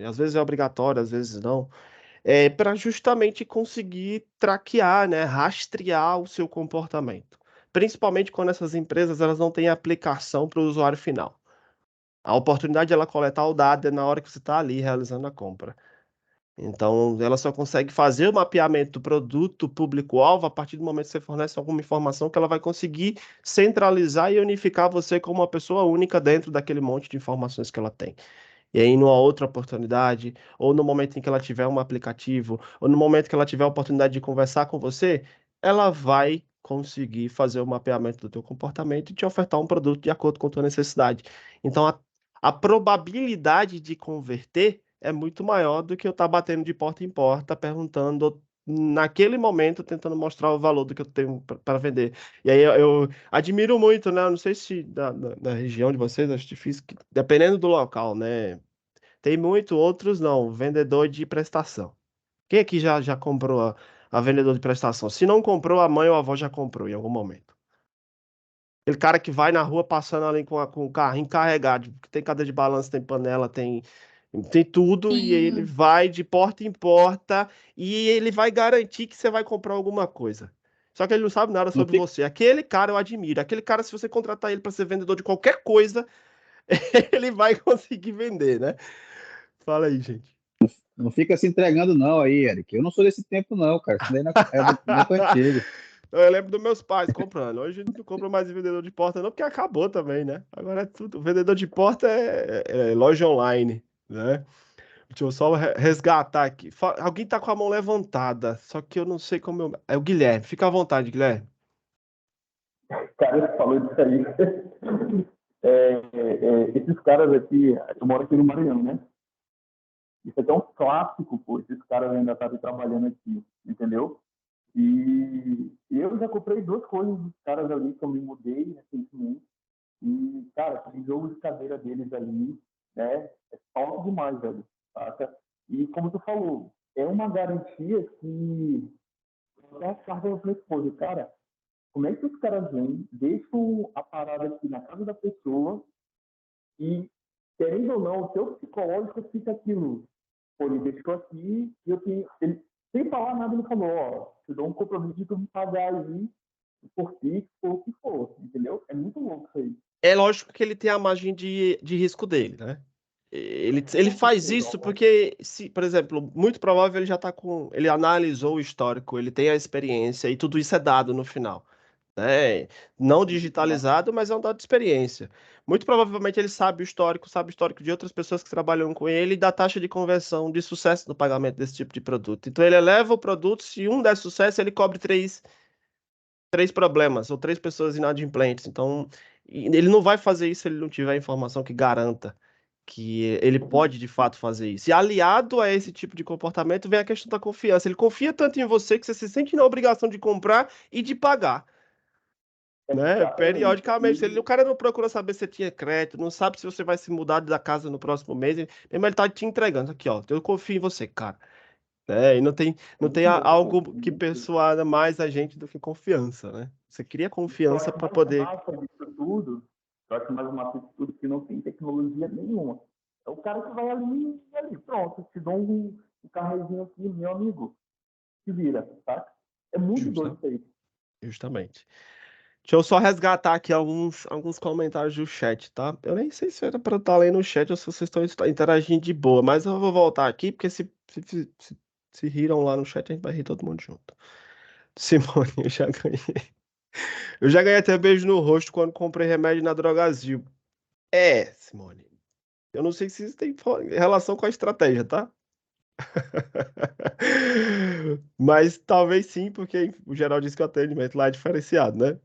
Às vezes é obrigatório, às vezes não. Para justamente conseguir traquear, né, rastrear o seu comportamento. Principalmente quando essas empresas elas não têm aplicação para o usuário final. A oportunidade de ela coletar o dado é na hora que você está ali realizando a compra. Então, ela só consegue fazer o mapeamento do produto público-alvo a partir do momento que você fornece alguma informação que ela vai conseguir centralizar e unificar você como uma pessoa única dentro daquele monte de informações que ela tem. E aí, numa outra oportunidade, ou no momento em que ela tiver um aplicativo, ou no momento que ela tiver a oportunidade de conversar com você, ela vai conseguir fazer o mapeamento do teu comportamento e te ofertar um produto de acordo com a tua necessidade. Então, a probabilidade de converter é muito maior do que eu estar batendo de porta em porta, perguntando naquele momento, tentando mostrar o valor do que eu tenho para vender. E aí eu admiro muito, né? Eu não sei se na região de vocês, acho difícil, dependendo do local, né? Tem muito, outros não, vendedor de prestação. Quem aqui já comprou a vendedor de prestação? Se não comprou, a mãe ou a avó já comprou em algum momento. Aquele cara que vai na rua passando ali com o carrinho carregado, que tem cadeira de balanço, tem panela, tem tudo, e aí ele vai de porta em porta e ele vai garantir que você vai comprar alguma coisa. Só que ele não sabe nada não sobre fica, você. Aquele cara eu admiro. Aquele cara, se você contratar ele para ser vendedor de qualquer coisa, ele vai conseguir vender, né? Fala aí, gente. não fica se entregando, não, aí, Eric. Eu não sou desse tempo, não, cara. Isso daí é do tempo antigo. Eu lembro dos meus pais comprando. Hoje não compra mais vendedor de porta, não, porque acabou também, né? Agora é tudo. Vendedor de porta é loja online, né? Deixa eu só resgatar aqui. Alguém tá com a mão levantada, só que eu não sei como eu. É o Guilherme. Fica à vontade, Guilherme. Cara, você falou disso aí. Esses caras aqui, eu moro aqui no Maranhão, né? Isso aqui é um clássico, pô. Esses caras ainda estavam trabalhando aqui, entendeu? E eu já comprei duas coisas dos caras ali que eu me mudei recentemente. E, cara, aquele jogo de cadeira deles ali, né? É top demais, velho. Saca? E como tu falou, é uma garantia que eu até achava pra minha esposa, cara, como é que os caras vêm, deixam a parada aqui na casa da pessoa e, querendo ou não, o seu psicológico fica aquilo. Pô, ele deixou aqui e eu tenho. Ele, sem falar nada, ele falou: ó, te dou um compromisso de tu me pagar aí por Pix, por o que for, entendeu? É muito louco isso aí. É lógico que ele tem a margem de risco dele, né? Ele faz isso porque, se, por exemplo, muito provável ele já está com. Ele analisou o histórico, ele tem a experiência e tudo isso é dado no final, né? Não digitalizado, mas é um dado de experiência. Muito provavelmente ele sabe o histórico de outras pessoas que trabalham com ele e da taxa de conversão de sucesso no pagamento desse tipo de produto. Então ele eleva o produto, se um der sucesso, ele cobre três problemas ou três pessoas inadimplentes. Então, ele não vai fazer isso se ele não tiver informação que garanta que ele pode de fato fazer isso. E aliado a esse tipo de comportamento vem a questão da confiança. Ele confia tanto em você que você se sente na obrigação de comprar e de pagar, né? Periodicamente. O cara não procura saber se tinha crédito, não sabe se você vai se mudar da casa no próximo mês, mesmo ele tá te entregando aqui, ó. Eu confio em você, cara. E não tem algo que persuada mais a gente do que confiança, né? Você cria confiança para poder. Eu acho mais massa disso tudo que não tem tecnologia nenhuma. É o cara que vai ali e ali, pronto, te dou um carrezinho aqui, meu amigo, se vira, tá? É muito doido isso aí. Justamente. Deixa eu só resgatar aqui alguns comentários do chat, tá? Eu nem sei se era para eu estar lendo no chat ou se vocês estão interagindo de boa, mas eu vou voltar aqui, porque se Se riram lá no chat, a gente vai rir todo mundo junto. Simone, eu já ganhei. Eu já ganhei até beijo no rosto quando comprei remédio na Drogazil. Simone. Eu não sei se isso tem relação com a estratégia, tá? Mas talvez sim, porque o geral diz que o atendimento lá é diferenciado, né?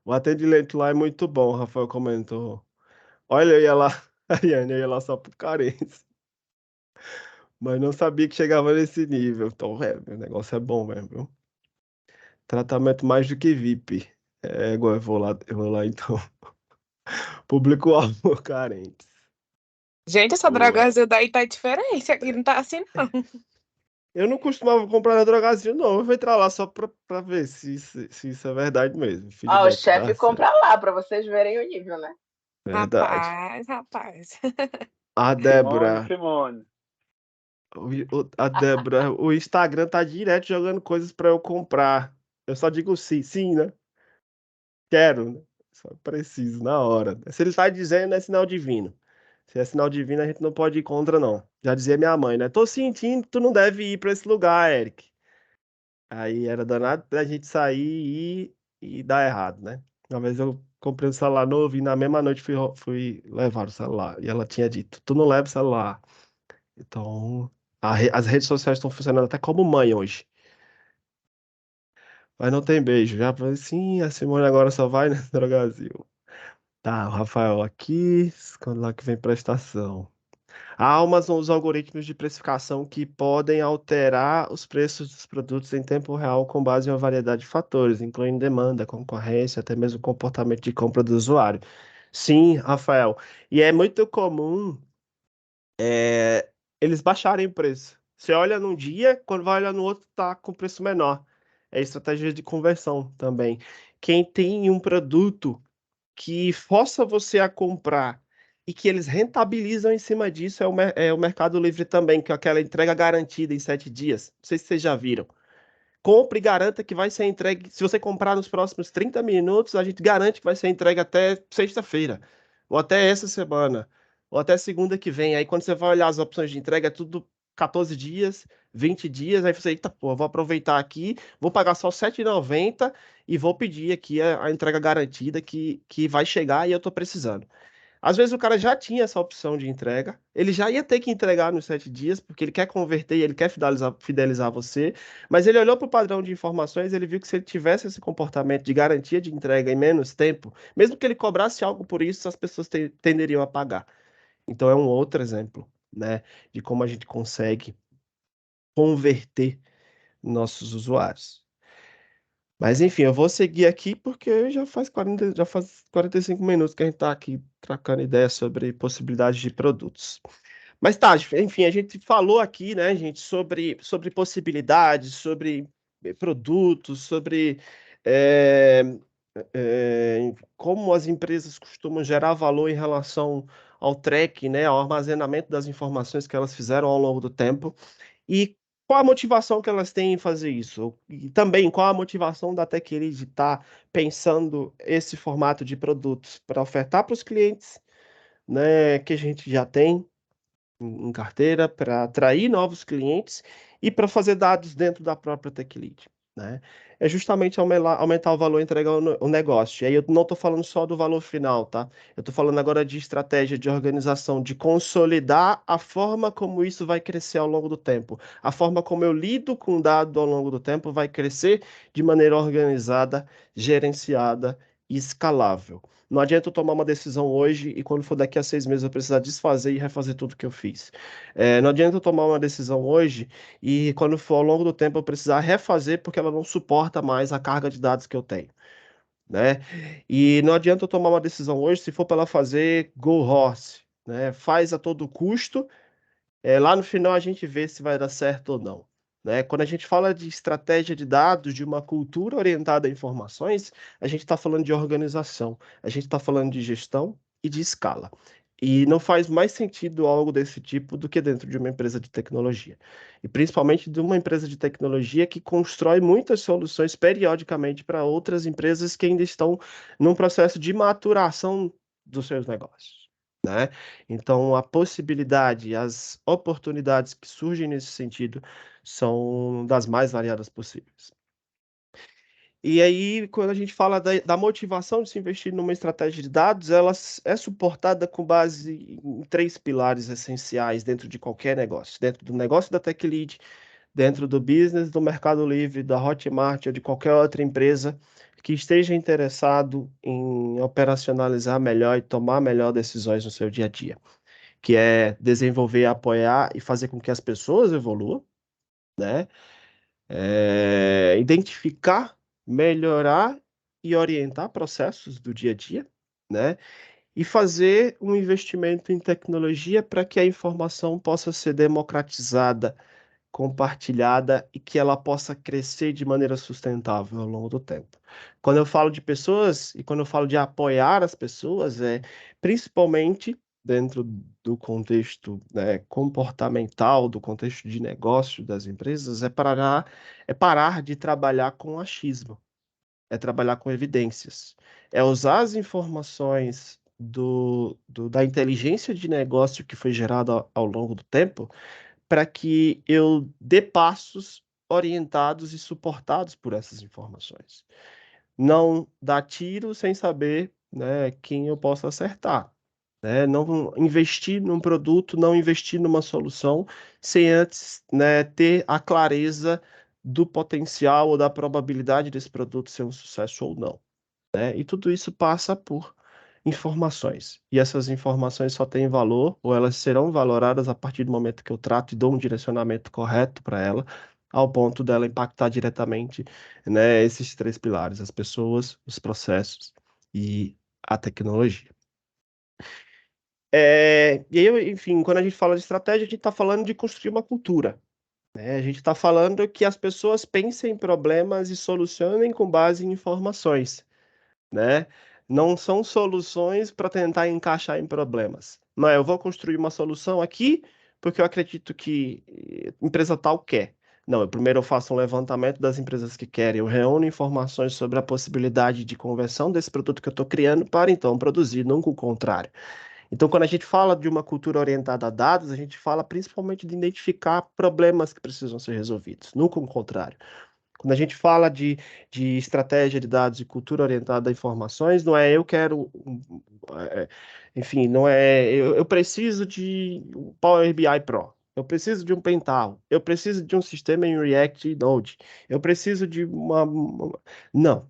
O atendimento lá é muito bom, o Rafael comentou. Olha, eu ia lá, Ariane, eu ia lá só por carência. Mas não sabia que chegava nesse nível. Então, o negócio é bom mesmo, viu? Tratamento mais do que VIP. Igual eu vou lá então. Público-alvo carentes. Gente, essa Boa. Drogazil daí tá diferente. Aqui não tá assim, não. Eu não costumava comprar na Drogazil, não. Eu vou entrar lá só pra ver se isso é verdade mesmo. Ó, o Feedback chefe da compra lá, pra vocês verem o nível, né? Verdade. Rapaz. A Débora, Simone. a Débora, o Instagram tá direto jogando coisas pra eu comprar. Eu só digo sim, sim, né? Quero, né? Só preciso, na hora. Se ele tá dizendo, é sinal divino. Se é sinal divino, a gente não pode ir contra, não. Já dizia minha mãe, né? Tô sentindo que tu não deve ir pra esse lugar, Eric. Aí era danado pra gente sair e dar errado, né? Uma vez eu comprei um celular novo e na mesma noite fui levar o celular. E ela tinha dito, tu não leva o celular. Então, as redes sociais estão funcionando até como mãe hoje. Mas não tem beijo. Já falei, sim, a Simone agora só vai no Brasil. Tá, o Rafael aqui, quando lá que vem prestação. Há os algoritmos de precificação que podem alterar os preços dos produtos em tempo real com base em uma variedade de fatores, incluindo demanda, concorrência, até mesmo comportamento de compra do usuário. Sim, Rafael. E é muito comum eles baixarem o preço. Você olha num dia, quando vai olhar no outro, tá com preço menor. É estratégia de conversão também. Quem tem um produto que força você a comprar e que eles rentabilizam em cima disso é o Mercado Livre também, que é aquela entrega garantida em 7 dias. Não sei se vocês já viram. Compre e garanta que vai ser entregue. Se você comprar nos próximos 30 minutos, a gente garante que vai ser entregue até sexta-feira, ou até essa semana, ou até segunda que vem. Aí quando você vai olhar as opções de entrega, é tudo 14 dias, 20 dias. Aí você, eita, pô, vou aproveitar aqui, vou pagar só R$ 7,90 e vou pedir aqui a entrega garantida que vai chegar e eu tô precisando. Às vezes o cara já tinha essa opção de entrega, ele já ia ter que entregar nos 7 dias, porque ele quer converter e ele quer fidelizar você, mas ele olhou para o padrão de informações, ele viu que se ele tivesse esse comportamento de garantia de entrega em menos tempo, mesmo que ele cobrasse algo por isso, as pessoas tenderiam a pagar. Então é um outro exemplo, né, de como a gente consegue converter nossos usuários. Mas enfim, eu vou seguir aqui porque já faz 45 minutos que a gente está aqui trocando ideias sobre possibilidades de produtos. Mas tá, enfim, a gente falou aqui, né, gente, sobre possibilidades, sobre produtos, sobre eh, como as empresas costumam gerar valor em relação ao tracking, né, ao armazenamento das informações que elas fizeram ao longo do tempo. E qual a motivação que elas têm em fazer isso? E também qual a motivação da TechLead de estar pensando esse formato de produtos para ofertar para os clientes, né, que a gente já tem em carteira, para atrair novos clientes e para fazer dados dentro da própria TechLead, né? É justamente aumentar o valor e entregar o negócio. E aí eu não estou falando só do valor final, tá? Eu estou falando agora de estratégia de organização, de consolidar a forma como isso vai crescer ao longo do tempo. A forma como eu lido com o dado ao longo do tempo vai crescer de maneira organizada, gerenciada e escalável. Não adianta eu tomar uma decisão hoje e quando for daqui a 6 meses eu precisar desfazer e refazer tudo que eu fiz. Não adianta eu tomar uma decisão hoje e quando for ao longo do tempo eu precisar refazer porque ela não suporta mais a carga de dados que eu tenho, né? E não adianta eu tomar uma decisão hoje se for para ela fazer go horse, né? Faz a todo custo, lá no final a gente vê se vai dar certo ou não. Né? Quando a gente fala de estratégia de dados, de uma cultura orientada a informações, a gente está falando de organização, a gente está falando de gestão e de escala. E não faz mais sentido algo desse tipo do que dentro de uma empresa de tecnologia. E principalmente de uma empresa de tecnologia que constrói muitas soluções periodicamente para outras empresas que ainda estão num processo de maturação dos seus negócios. né? Então, a possibilidade, as oportunidades que surgem nesse sentido são das mais variadas possíveis. E aí, quando a gente fala da motivação de se investir numa estratégia de dados, ela é suportada com base em 3 pilares essenciais dentro de qualquer negócio. Dentro do negócio da TechLead, dentro do business, do Mercado Livre, da Hotmart ou de qualquer outra empresa que esteja interessado em operacionalizar melhor e tomar melhor decisões no seu dia a dia, que é desenvolver, apoiar e fazer com que as pessoas evoluam, né? Identificar, melhorar e orientar processos do dia a dia, né? E fazer um investimento em tecnologia para que a informação possa ser democratizada, compartilhada e que ela possa crescer de maneira sustentável ao longo do tempo. Quando eu falo de pessoas e quando eu falo de apoiar as pessoas, principalmente dentro do contexto, né, comportamental, do contexto de negócio das empresas, parar de trabalhar com achismo, é trabalhar com evidências, é usar as informações da inteligência de negócio que foi gerada ao longo do tempo para que eu dê passos orientados e suportados por essas informações. Não dar tiro sem saber, né, quem eu posso acertar. Né? Não investir num produto, não investir numa solução sem antes, né, ter a clareza do potencial ou da probabilidade desse produto ser um sucesso ou não. Né? E tudo isso passa por informações. E essas informações só têm valor, ou elas serão valoradas a partir do momento que eu trato e dou um direcionamento correto para ela, ao ponto dela impactar diretamente, né, esses 3 pilares: as pessoas, os processos e a tecnologia. E aí, enfim, quando a gente fala de estratégia, a gente está falando de construir uma cultura. Né? A gente está falando que as pessoas pensem em problemas e solucionem com base em informações. Né? Não são soluções para tentar encaixar em problemas. Não é, eu vou construir uma solução aqui porque eu acredito que empresa tal quer. Não, primeiro eu faço um levantamento das empresas que querem, eu reúno informações sobre a possibilidade de conversão desse produto que eu estou criando para então produzir, nunca o contrário. Então, quando a gente fala de uma cultura orientada a dados, a gente fala principalmente de identificar problemas que precisam ser resolvidos, nunca o contrário. Quando a gente fala de estratégia de dados e cultura orientada a informações, não é eu quero, enfim, não é eu preciso de um Power BI Pro, eu preciso de um Pental, eu preciso de um sistema em React e Node, eu preciso de Não,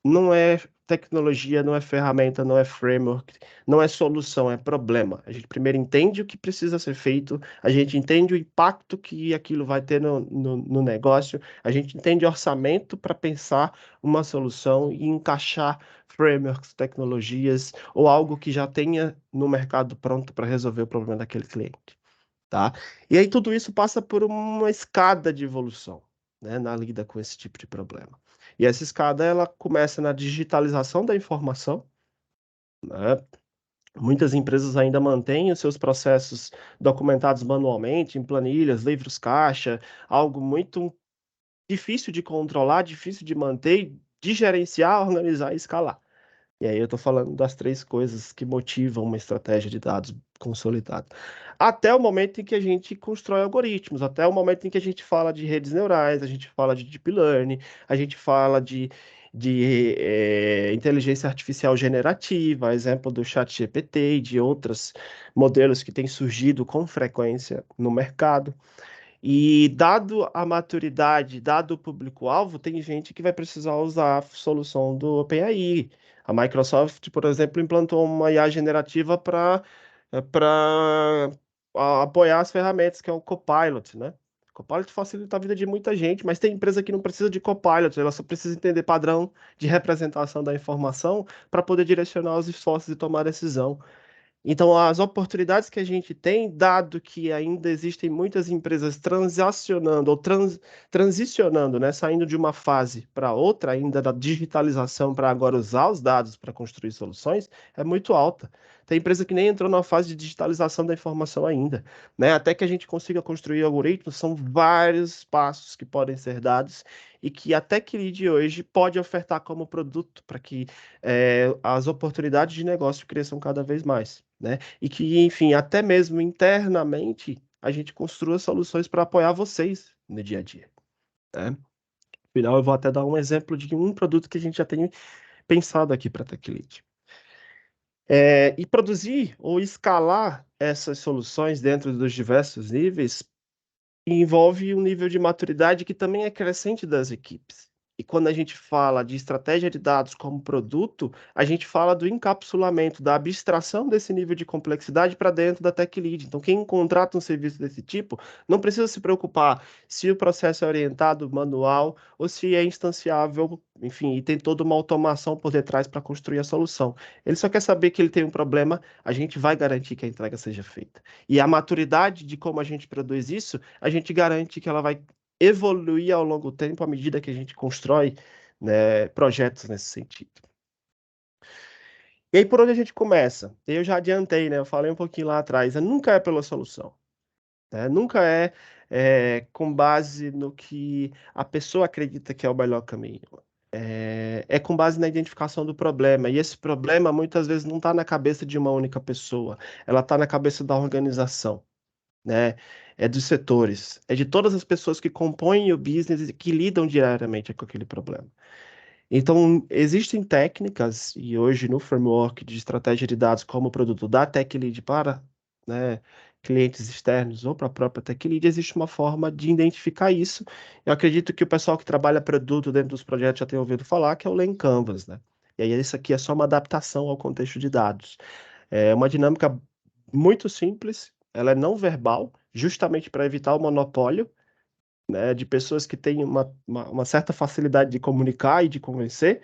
não é tecnologia, não é ferramenta, não é framework, não é solução, é problema. A gente primeiro entende o que precisa ser feito, a gente entende o impacto que aquilo vai ter no negócio, a gente entende orçamento para pensar uma solução e encaixar frameworks, tecnologias ou algo que já tenha no mercado pronto para resolver o problema daquele cliente. Tá? E aí tudo isso passa por uma escada de evolução, né, na lida com esse tipo de problema. E essa escada ela começa na digitalização da informação, né? Muitas empresas ainda mantêm os seus processos documentados manualmente, em planilhas, livros caixa, algo muito difícil de controlar, difícil de manter, de gerenciar, organizar e escalar. E aí eu estou falando das 3 coisas que motivam uma estratégia de dados consolidada. Até o momento em que a gente constrói algoritmos, até o momento em que a gente fala de redes neurais, a gente fala de deep learning, a gente fala de inteligência artificial generativa, exemplo do ChatGPT e de outros modelos que têm surgido com frequência no mercado. E dado a maturidade, dado o público-alvo, tem gente que vai precisar usar a solução do OpenAI. A Microsoft, por exemplo, implantou uma IA generativa para apoiar as ferramentas, que é o Copilot, né? Copilot facilita a vida de muita gente, mas tem empresa que não precisa de Copilot, ela só precisa entender padrão de representação da informação para poder direcionar os esforços e tomar decisão. Então, as oportunidades que a gente tem, dado que ainda existem muitas empresas transacionando ou transicionando, né, saindo de uma fase para outra, ainda da digitalização para agora usar os dados para construir soluções, é muito alta. Tem empresa que nem entrou na fase de digitalização da informação ainda, né? Até que a gente consiga construir algoritmos, são vários passos que podem ser dados e que a Tech Lead hoje pode ofertar como produto para que as oportunidades de negócio cresçam cada vez mais, né? E que, enfim, até mesmo internamente a gente construa soluções para apoiar vocês no dia a dia, né? Afinal, eu vou até dar um exemplo de um produto que a gente já tem pensado aqui para a Tech Lead. E produzir ou escalar essas soluções dentro dos diversos níveis envolve um nível de maturidade que também é crescente das equipes. E quando a gente fala de estratégia de dados como produto, a gente fala do encapsulamento, da abstração desse nível de complexidade para dentro da Tech Lead. Então, quem contrata um serviço desse tipo não precisa se preocupar se o processo é orientado manual ou se é instanciável, enfim, e tem toda uma automação por detrás para construir a solução. Ele só quer saber que ele tem um problema, a gente vai garantir que a entrega seja feita. E a maturidade de como a gente produz isso, a gente garante que ela vai evoluir ao longo do tempo à medida que a gente constrói, né, projetos nesse sentido. E aí, por onde a gente começa? Eu já adiantei, né? Eu falei um pouquinho lá atrás, nunca é pela solução, né? Nunca com base no que a pessoa acredita que é o melhor caminho. É com base na identificação do problema. E esse problema, muitas vezes, não está na cabeça de uma única pessoa. Ela está na cabeça da organização, né? É dos setores, é de todas as pessoas que compõem o business e que lidam diariamente com aquele problema. Então, existem técnicas, e hoje no framework de estratégia de dados como produto da Tech Lead para, né, clientes externos ou para a própria Tech Lead, existe uma forma de identificar isso. Eu acredito que o pessoal que trabalha produto dentro dos projetos já tem ouvido falar, que é o Lean Canvas, né? E aí isso aqui é só uma adaptação ao contexto de dados. É uma dinâmica muito simples, ela é não verbal, justamente para evitar o monopólio, né, de pessoas que têm uma certa facilidade de comunicar e de convencer,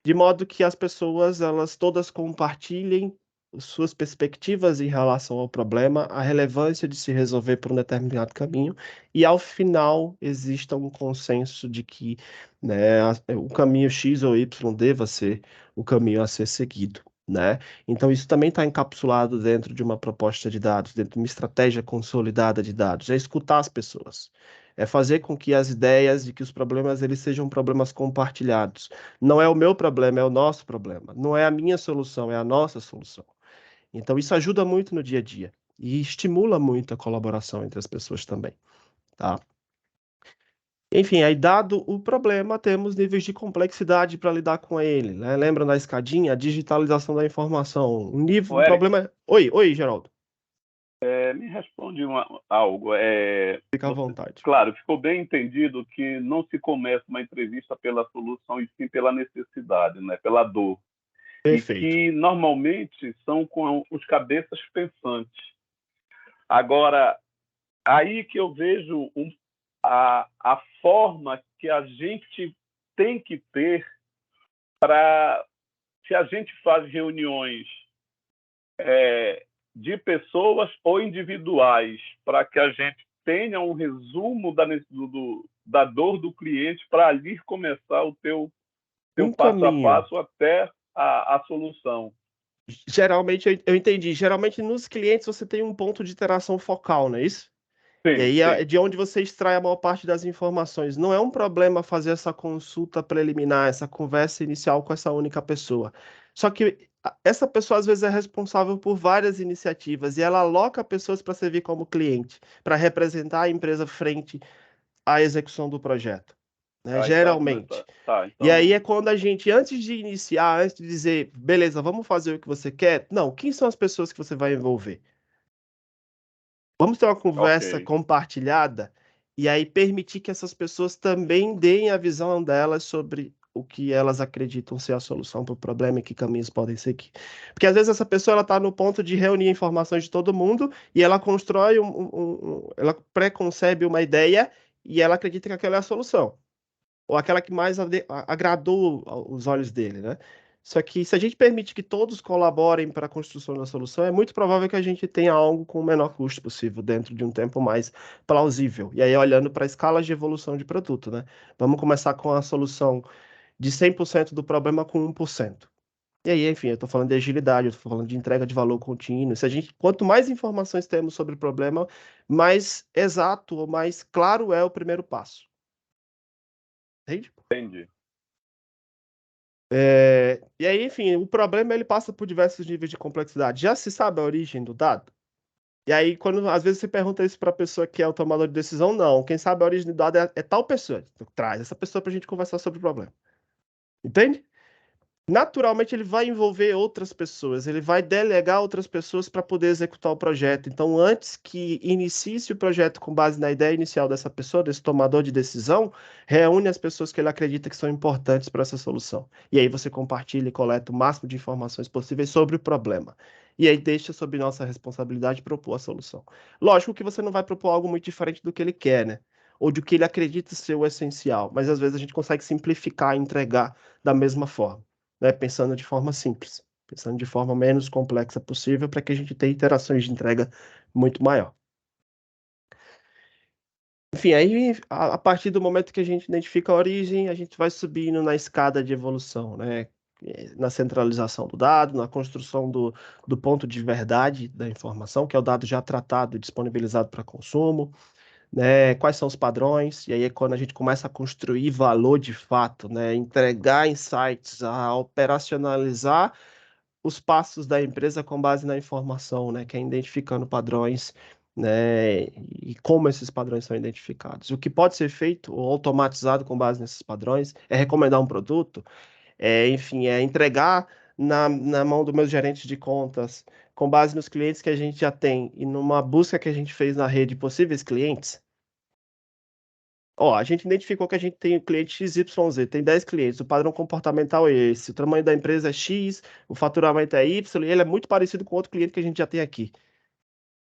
de modo que as pessoas, elas todas compartilhem suas perspectivas em relação ao problema, a relevância de se resolver por um determinado caminho, e ao final exista um consenso de que, né, o caminho X ou Y deva ser o caminho a ser seguido, né? Então isso também está encapsulado dentro de uma proposta de dados, dentro de uma estratégia consolidada de dados, é escutar as pessoas. É fazer com que as ideias de que os problemas eles sejam problemas compartilhados. Não é o meu problema, é o nosso problema. Não é a minha solução, é a nossa solução. Então, isso ajuda muito no dia a dia e estimula muito a colaboração entre as pessoas também, tá? Enfim, aí dado o problema, temos níveis de complexidade para lidar com ele, né? Lembra da escadinha? A digitalização da informação. Um Eric, problema... Oi, Geraldo. me responde algo. Fica à vontade. Claro, ficou bem entendido que não se começa uma entrevista pela solução e sim pela necessidade, né? Pela dor. Perfeito. E que normalmente são com os cabeças pensantes. Agora, aí que eu vejo a forma que a gente tem que ter para, se a gente faz reuniões de pessoas ou individuais, para que a gente tenha um resumo da dor do cliente para ali começar o teu passo a passo até a solução. Geralmente, eu entendi. Geralmente, nos clientes, você tem um ponto de interação focal, não é isso? Sim, E aí é de onde você extrai a maior parte das informações. Não é um problema fazer essa consulta preliminar, essa conversa inicial com essa única pessoa. Só que essa pessoa, às vezes, é responsável por várias iniciativas e ela aloca pessoas para servir como cliente, para representar a empresa frente à execução do projeto, né? Geralmente. Então... E aí é quando a gente, antes de iniciar, antes de dizer, beleza, vamos fazer o que você quer, não, quem são as pessoas que você vai envolver? Vamos ter uma conversa compartilhada e aí permitir que essas pessoas também deem a visão delas sobre o que elas acreditam ser a solução para o problema e que caminhos podem seguir. Porque às vezes essa pessoa ela está no ponto de reunir informações de todo mundo e ela constrói ela preconcebe uma ideia e ela acredita que aquela é a solução ou aquela que mais agradou os olhos dele, né? Só que se a gente permite que todos colaborem para a construção da solução, é muito provável que a gente tenha algo com o menor custo possível dentro de um tempo mais plausível. E aí, olhando para a escala de evolução de produto, né? Vamos começar com a solução de 100% do problema com 1%. E aí, enfim, eu estou falando de agilidade, eu estou falando de entrega de valor contínuo. Quanto mais informações temos sobre o problema, mais exato ou mais claro é o primeiro passo. Entende? Entendi. E aí, enfim, o problema ele passa por diversos níveis de complexidade. Já se sabe a origem do dado? E aí, quando às vezes você pergunta isso para a pessoa que é o tomador de decisão, não. Quem sabe a origem do dado é tal pessoa. Traz essa pessoa para a gente conversar sobre o problema. Entende? Naturalmente, ele vai envolver outras pessoas, ele vai delegar outras pessoas para poder executar o projeto. Então, antes que inicie o projeto com base na ideia inicial dessa pessoa, desse tomador de decisão, reúne as pessoas que ele acredita que são importantes para essa solução. E aí você compartilha e coleta o máximo de informações possíveis sobre o problema. E aí deixa sob nossa responsabilidade propor a solução. Lógico que você não vai propor algo muito diferente do que ele quer, né? Ou do que ele acredita ser o essencial, mas às vezes a gente consegue simplificar e entregar da mesma forma. Né, pensando de forma simples, pensando de forma menos complexa possível para que a gente tenha interações de entrega muito maior. Enfim, aí a partir do momento que a gente identifica a origem, a gente vai subindo na escada de evolução, né? Na centralização do dado, na construção do ponto de verdade da informação, que é o dado já tratado e disponibilizado para consumo, né? Quais são os padrões, e aí é quando a gente começa a construir valor de fato, né? Entregar insights, a operacionalizar os passos da empresa com base na informação, né? Que é identificando padrões, né? E como esses padrões são identificados. O que pode ser feito ou automatizado com base nesses padrões é recomendar um produto, enfim, é entregar na mão do meu gerente de contas, com base nos clientes que a gente já tem e numa busca que a gente fez na rede de possíveis clientes. Ó, a gente identificou que a gente tem o cliente XYZ, tem 10 clientes, o padrão comportamental é esse, o tamanho da empresa é X, o faturamento é Y, e ele é muito parecido com outro cliente que a gente já tem aqui.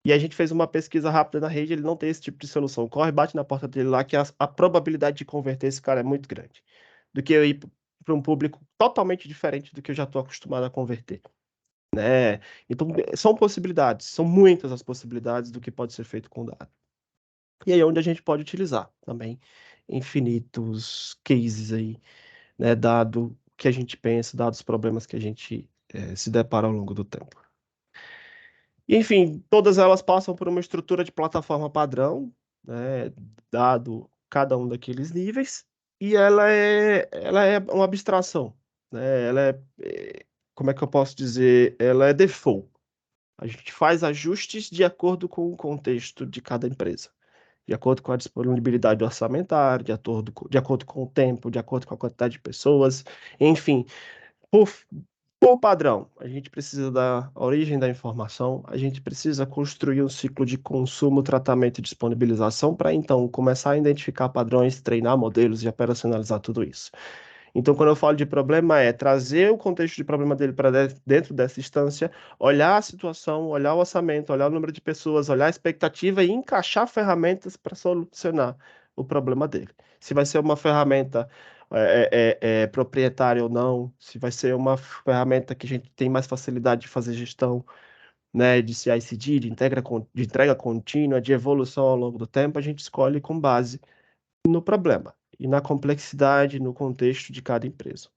E a gente fez uma pesquisa rápida na rede, ele não tem esse tipo de solução. Corre, bate na porta dele lá, que a probabilidade de converter esse cara é muito grande. Do que eu ir para um público totalmente diferente do que eu já estou acostumado a converter. Né? Então, são possibilidades, são muitas as possibilidades do que pode ser feito com o dado. E aí é onde a gente pode utilizar também infinitos cases aí, né, dado o que a gente pensa, dados os problemas que a gente se depara ao longo do tempo. E, enfim, todas elas passam por uma estrutura de plataforma padrão, né, dado cada um daqueles níveis, e ela é uma abstração, né, como é que eu posso dizer? Ela é default. A gente faz ajustes de acordo com o contexto de cada empresa. De acordo com a disponibilidade orçamentária, de acordo com o tempo, de acordo com a quantidade de pessoas, enfim, por padrão, a gente precisa da origem da informação, a gente precisa construir um ciclo de consumo, tratamento e disponibilização para então começar a identificar padrões, treinar modelos e operacionalizar tudo isso. Então, quando eu falo de problema, é trazer o contexto de problema dele para dentro dessa instância, olhar a situação, olhar o orçamento, olhar o número de pessoas, olhar a expectativa e encaixar ferramentas para solucionar o problema dele. Se vai ser uma ferramenta proprietária ou não, se vai ser uma ferramenta que a gente tem mais facilidade de fazer gestão, né, de CI/CD, de entrega contínua, de evolução ao longo do tempo, a gente escolhe com base no problema e na complexidade, no contexto de cada empresa.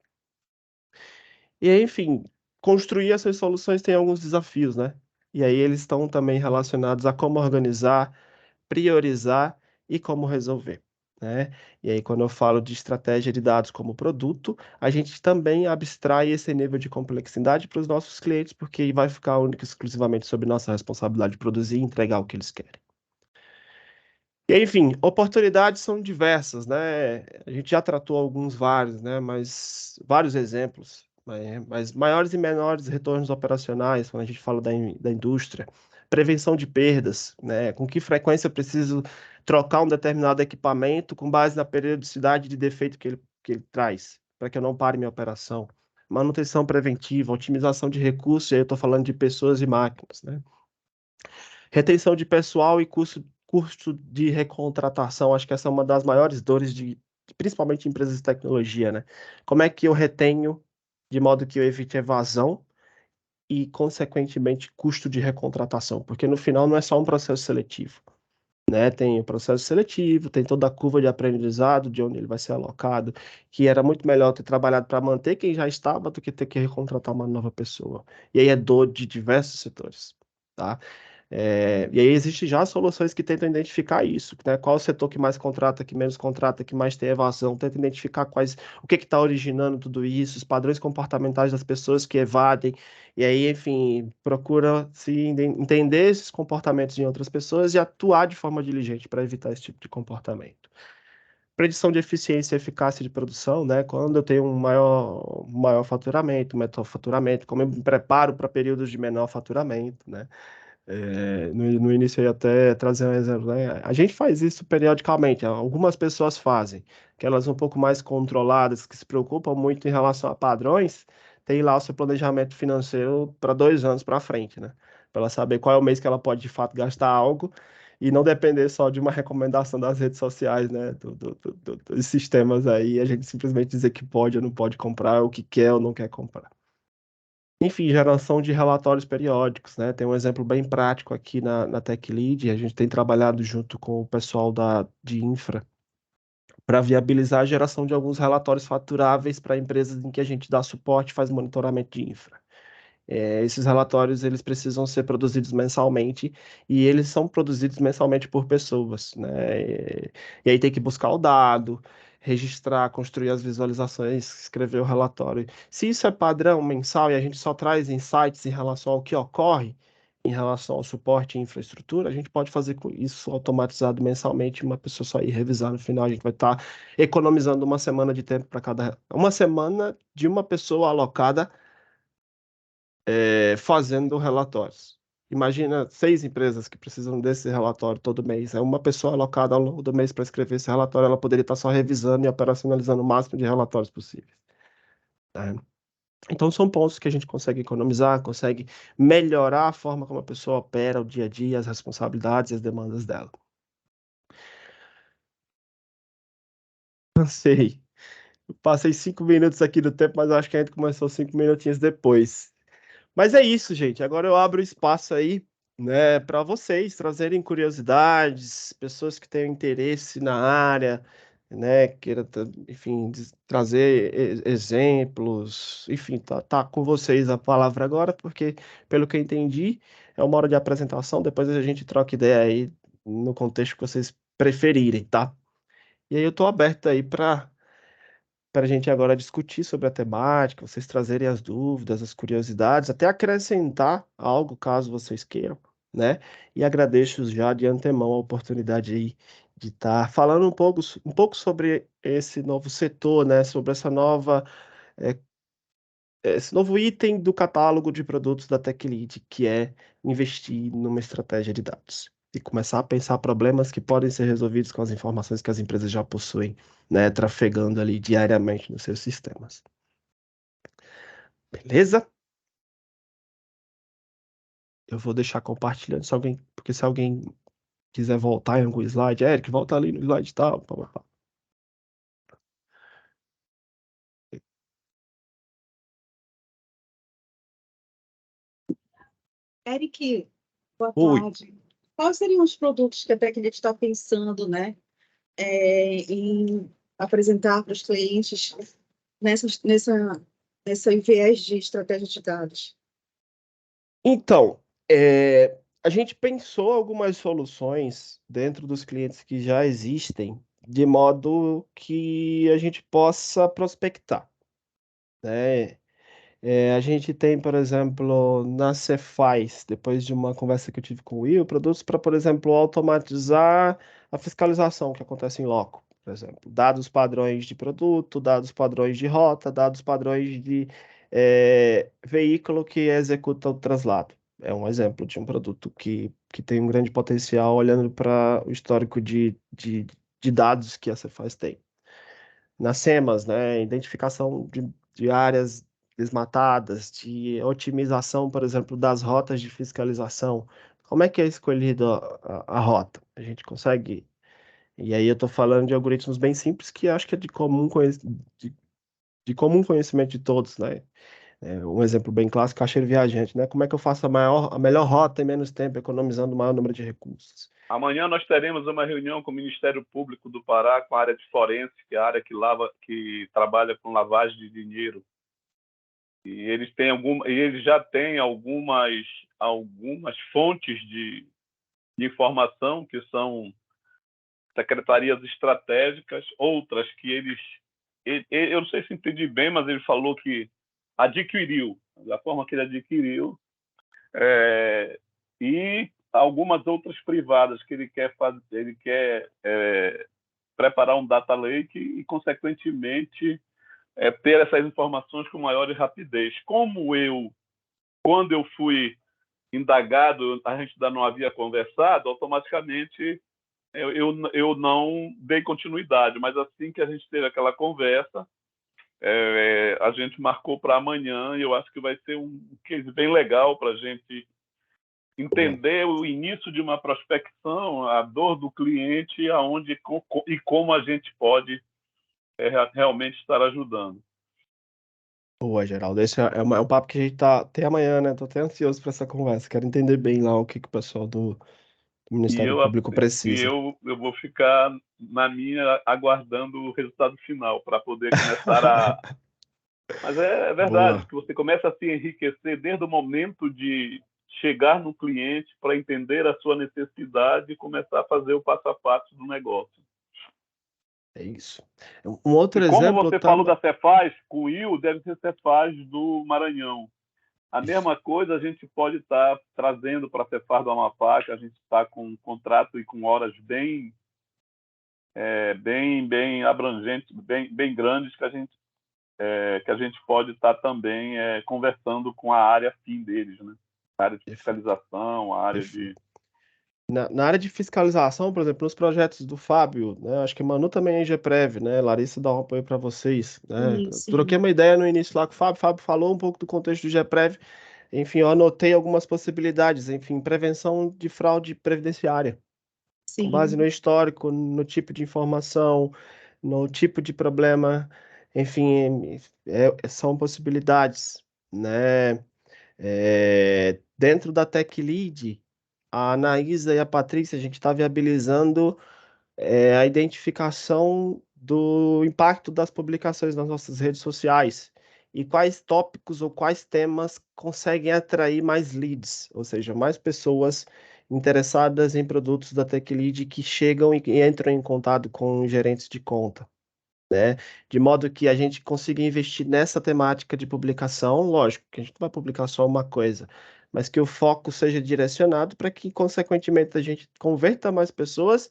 E aí, enfim, construir essas soluções tem alguns desafios, né? E aí eles estão também relacionados a como organizar, priorizar e como resolver, né? E aí, quando eu falo de estratégia de dados como produto, a gente também abstrai esse nível de complexidade para os nossos clientes, porque vai ficar único e exclusivamente sob nossa responsabilidade de produzir e entregar o que eles querem. E, enfim, oportunidades são diversas, né? A gente já tratou vários, né? Mas vários exemplos, né? Mas maiores e menores retornos operacionais, quando a gente fala da indústria, prevenção de perdas, né? Com que frequência eu preciso trocar um determinado equipamento com base na periodicidade de defeito que ele traz, para que eu não pare minha operação. Manutenção preventiva, otimização de recursos, e aí eu estou falando de pessoas e máquinas, né? Retenção de pessoal e custo de recontratação, acho que essa é uma das maiores dores principalmente em empresas de tecnologia, né? Como é que eu retenho de modo que eu evite evasão e, consequentemente, custo de recontratação? Porque no final não é só um processo seletivo, né? Tem o processo seletivo, tem toda a curva de aprendizado, de onde ele vai ser alocado, que era muito melhor ter trabalhado para manter quem já estava do que ter que recontratar uma nova pessoa. E aí é dor de diversos setores, tá? E aí existem já soluções que tentam identificar isso, né? Qual o setor que mais contrata, que menos contrata, que mais tem evasão, tenta identificar o que está originando tudo isso, os padrões comportamentais das pessoas que evadem, e aí, enfim, procura entender esses comportamentos em outras pessoas e atuar de forma diligente para evitar esse tipo de comportamento. Predição de eficiência e eficácia de produção, né? Quando eu tenho um maior faturamento, menor faturamento, como eu me preparo para períodos de menor faturamento, né? No início eu ia até trazer um exemplo, né? A gente faz isso periodicamente, algumas pessoas fazem, aquelas um pouco mais controladas, que se preocupam muito em relação a padrões, tem lá o seu planejamento financeiro para 2 anos para frente, né? Para ela saber qual é o mês que ela pode de fato gastar algo e não depender só de uma recomendação das redes sociais, né? Dos sistemas aí, a gente simplesmente dizer que pode ou não pode comprar, o que quer ou não quer comprar. Enfim, geração de relatórios periódicos, né? Tem um exemplo bem prático aqui na Tech Lead, a gente tem trabalhado junto com o pessoal de infra para viabilizar a geração de alguns relatórios faturáveis para empresas em que a gente dá suporte e faz monitoramento de infra. Esses relatórios eles precisam ser produzidos mensalmente e eles são produzidos mensalmente por pessoas, né? E aí tem que buscar o dado, registrar, construir as visualizações, escrever o relatório. Se isso é padrão mensal e a gente só traz insights em relação ao que ocorre, em relação ao suporte e infraestrutura, a gente pode fazer com isso automatizado mensalmente, uma pessoa só ir revisar no final, a gente vai estar economizando uma semana de tempo para uma semana de uma pessoa alocada fazendo relatórios. Imagina 6 empresas que precisam desse relatório todo mês. É uma pessoa alocada ao longo do mês para escrever esse relatório, ela poderia estar só revisando e operacionalizando o máximo de relatórios possíveis, né? Então, são pontos que a gente consegue economizar, consegue melhorar a forma como a pessoa opera o dia a dia, as responsabilidades e as demandas dela. Cansei. Passei 5 minutos aqui do tempo, mas eu acho que a gente começou 5 minutinhos depois. Mas é isso, gente. Agora eu abro espaço aí, né, para vocês trazerem curiosidades, pessoas que tenham interesse na área, né, queira, enfim, trazer exemplos, enfim, tá com vocês a palavra agora, porque, pelo que eu entendi, é uma hora de apresentação, depois a gente troca ideia aí no contexto que vocês preferirem, tá? E aí eu tô aberto aí para a gente agora discutir sobre a temática, vocês trazerem as dúvidas, as curiosidades, até acrescentar algo, caso vocês queiram, né? E agradeço já de antemão a oportunidade aí de estar falando um pouco sobre esse novo setor, né? Sobre eh, esse novo item do catálogo de produtos da TechLead, que é investir numa estratégia de dados e começar a pensar problemas que podem ser resolvidos com as informações que as empresas já possuem, né, trafegando ali diariamente nos seus sistemas. Beleza? Eu vou deixar compartilhando porque se alguém quiser voltar em algum slide, Eric, volta ali no slide tal, pá, pá, pá. Eric, boa Oi. tarde. Quais seriam os produtos que a Tecnet está pensando, né, em apresentar para os clientes nessa viés de estratégia de dados? Então, a gente pensou algumas soluções dentro dos clientes que já existem, de modo que a gente possa prospectar, né? A gente tem, por exemplo, na Cefaz, depois de uma conversa que eu tive com o Will, produtos para, por exemplo, automatizar a fiscalização que acontece em loco, por exemplo. Dados padrões de produto, dados padrões de rota, dados padrões de veículo que executa o traslado. É um exemplo de um produto que tem um grande potencial olhando para o histórico de dados que a Cefaz tem. Na SEMAS, né, identificação de áreas desmatadas, de otimização, por exemplo, das rotas de fiscalização. Como é que é escolhida a rota? A gente consegue. E aí eu estou falando de algoritmos bem simples que acho que é de comum conhecimento de todos, né? Um exemplo bem clássico, caixeiro viajante, né? Como é que eu faço a melhor rota em menos tempo, economizando o maior número de recursos? Amanhã nós teremos uma reunião com o Ministério Público do Pará, com a área de forense, que é a área que trabalha com lavagem de dinheiro. E eles já têm algumas algumas fontes de informação, que são secretarias estratégicas, outras que eu não sei se entendi bem, mas ele falou que adquiriu, da forma que ele adquiriu, e algumas outras privadas que ele quer fazer, ele quer preparar um data lake e, consequentemente, ter essas informações com maior rapidez. Quando eu fui indagado, a gente ainda não havia conversado, automaticamente eu não dei continuidade, mas assim que a gente teve aquela conversa, a gente marcou para amanhã, e eu acho que vai ser um case bem legal para a gente entender o início de uma prospecção, a dor do cliente, aonde e como a gente pode realmente estar ajudando. Boa, Geraldo. Esse é um papo que a gente tá até amanhã, né? Tô até ansioso para essa conversa. Quero entender bem lá o que o pessoal do Ministério Público precisa. Eu vou ficar na minha aguardando o resultado final para poder começar a... Mas é verdade, Boa. que você começa a se enriquecer desde o momento de chegar no cliente para entender a sua necessidade e começar a fazer o passo a passo do negócio. É isso. Um outro E como exemplo você falou da Cefaz, com o Will, deve ser Cefaz do Maranhão. A mesma coisa a gente pode estar trazendo para a Cefaz do Amapá, que a gente está com um contrato e com horas bem abrangentes, bem grandes, que a gente pode estar também conversando com a área fim deles, né? A área de fiscalização, a área de... Na área de fiscalização, por exemplo, nos projetos do Fábio, né? Acho que Manu também é GPrev, né? Larissa dá um apoio para vocês, né? Sim. Troquei uma ideia no início lá com o Fábio falou um pouco do contexto do GPrev. Enfim, eu anotei algumas possibilidades, enfim, prevenção de fraude previdenciária. Sim. Com base no histórico, no tipo de informação, no tipo de problema, enfim, são possibilidades, né? Dentro da Tech Lead, a Anaísa e a Patrícia, a gente está viabilizando a identificação do impacto das publicações nas nossas redes sociais e quais tópicos ou quais temas conseguem atrair mais leads, ou seja, mais pessoas interessadas em produtos da Tech Lead que chegam e entram em contato com gerentes de conta, né? De modo que a gente consiga investir nessa temática de publicação. Lógico que a gente não vai publicar só uma coisa, mas que o foco seja direcionado para que, consequentemente, a gente converta mais pessoas,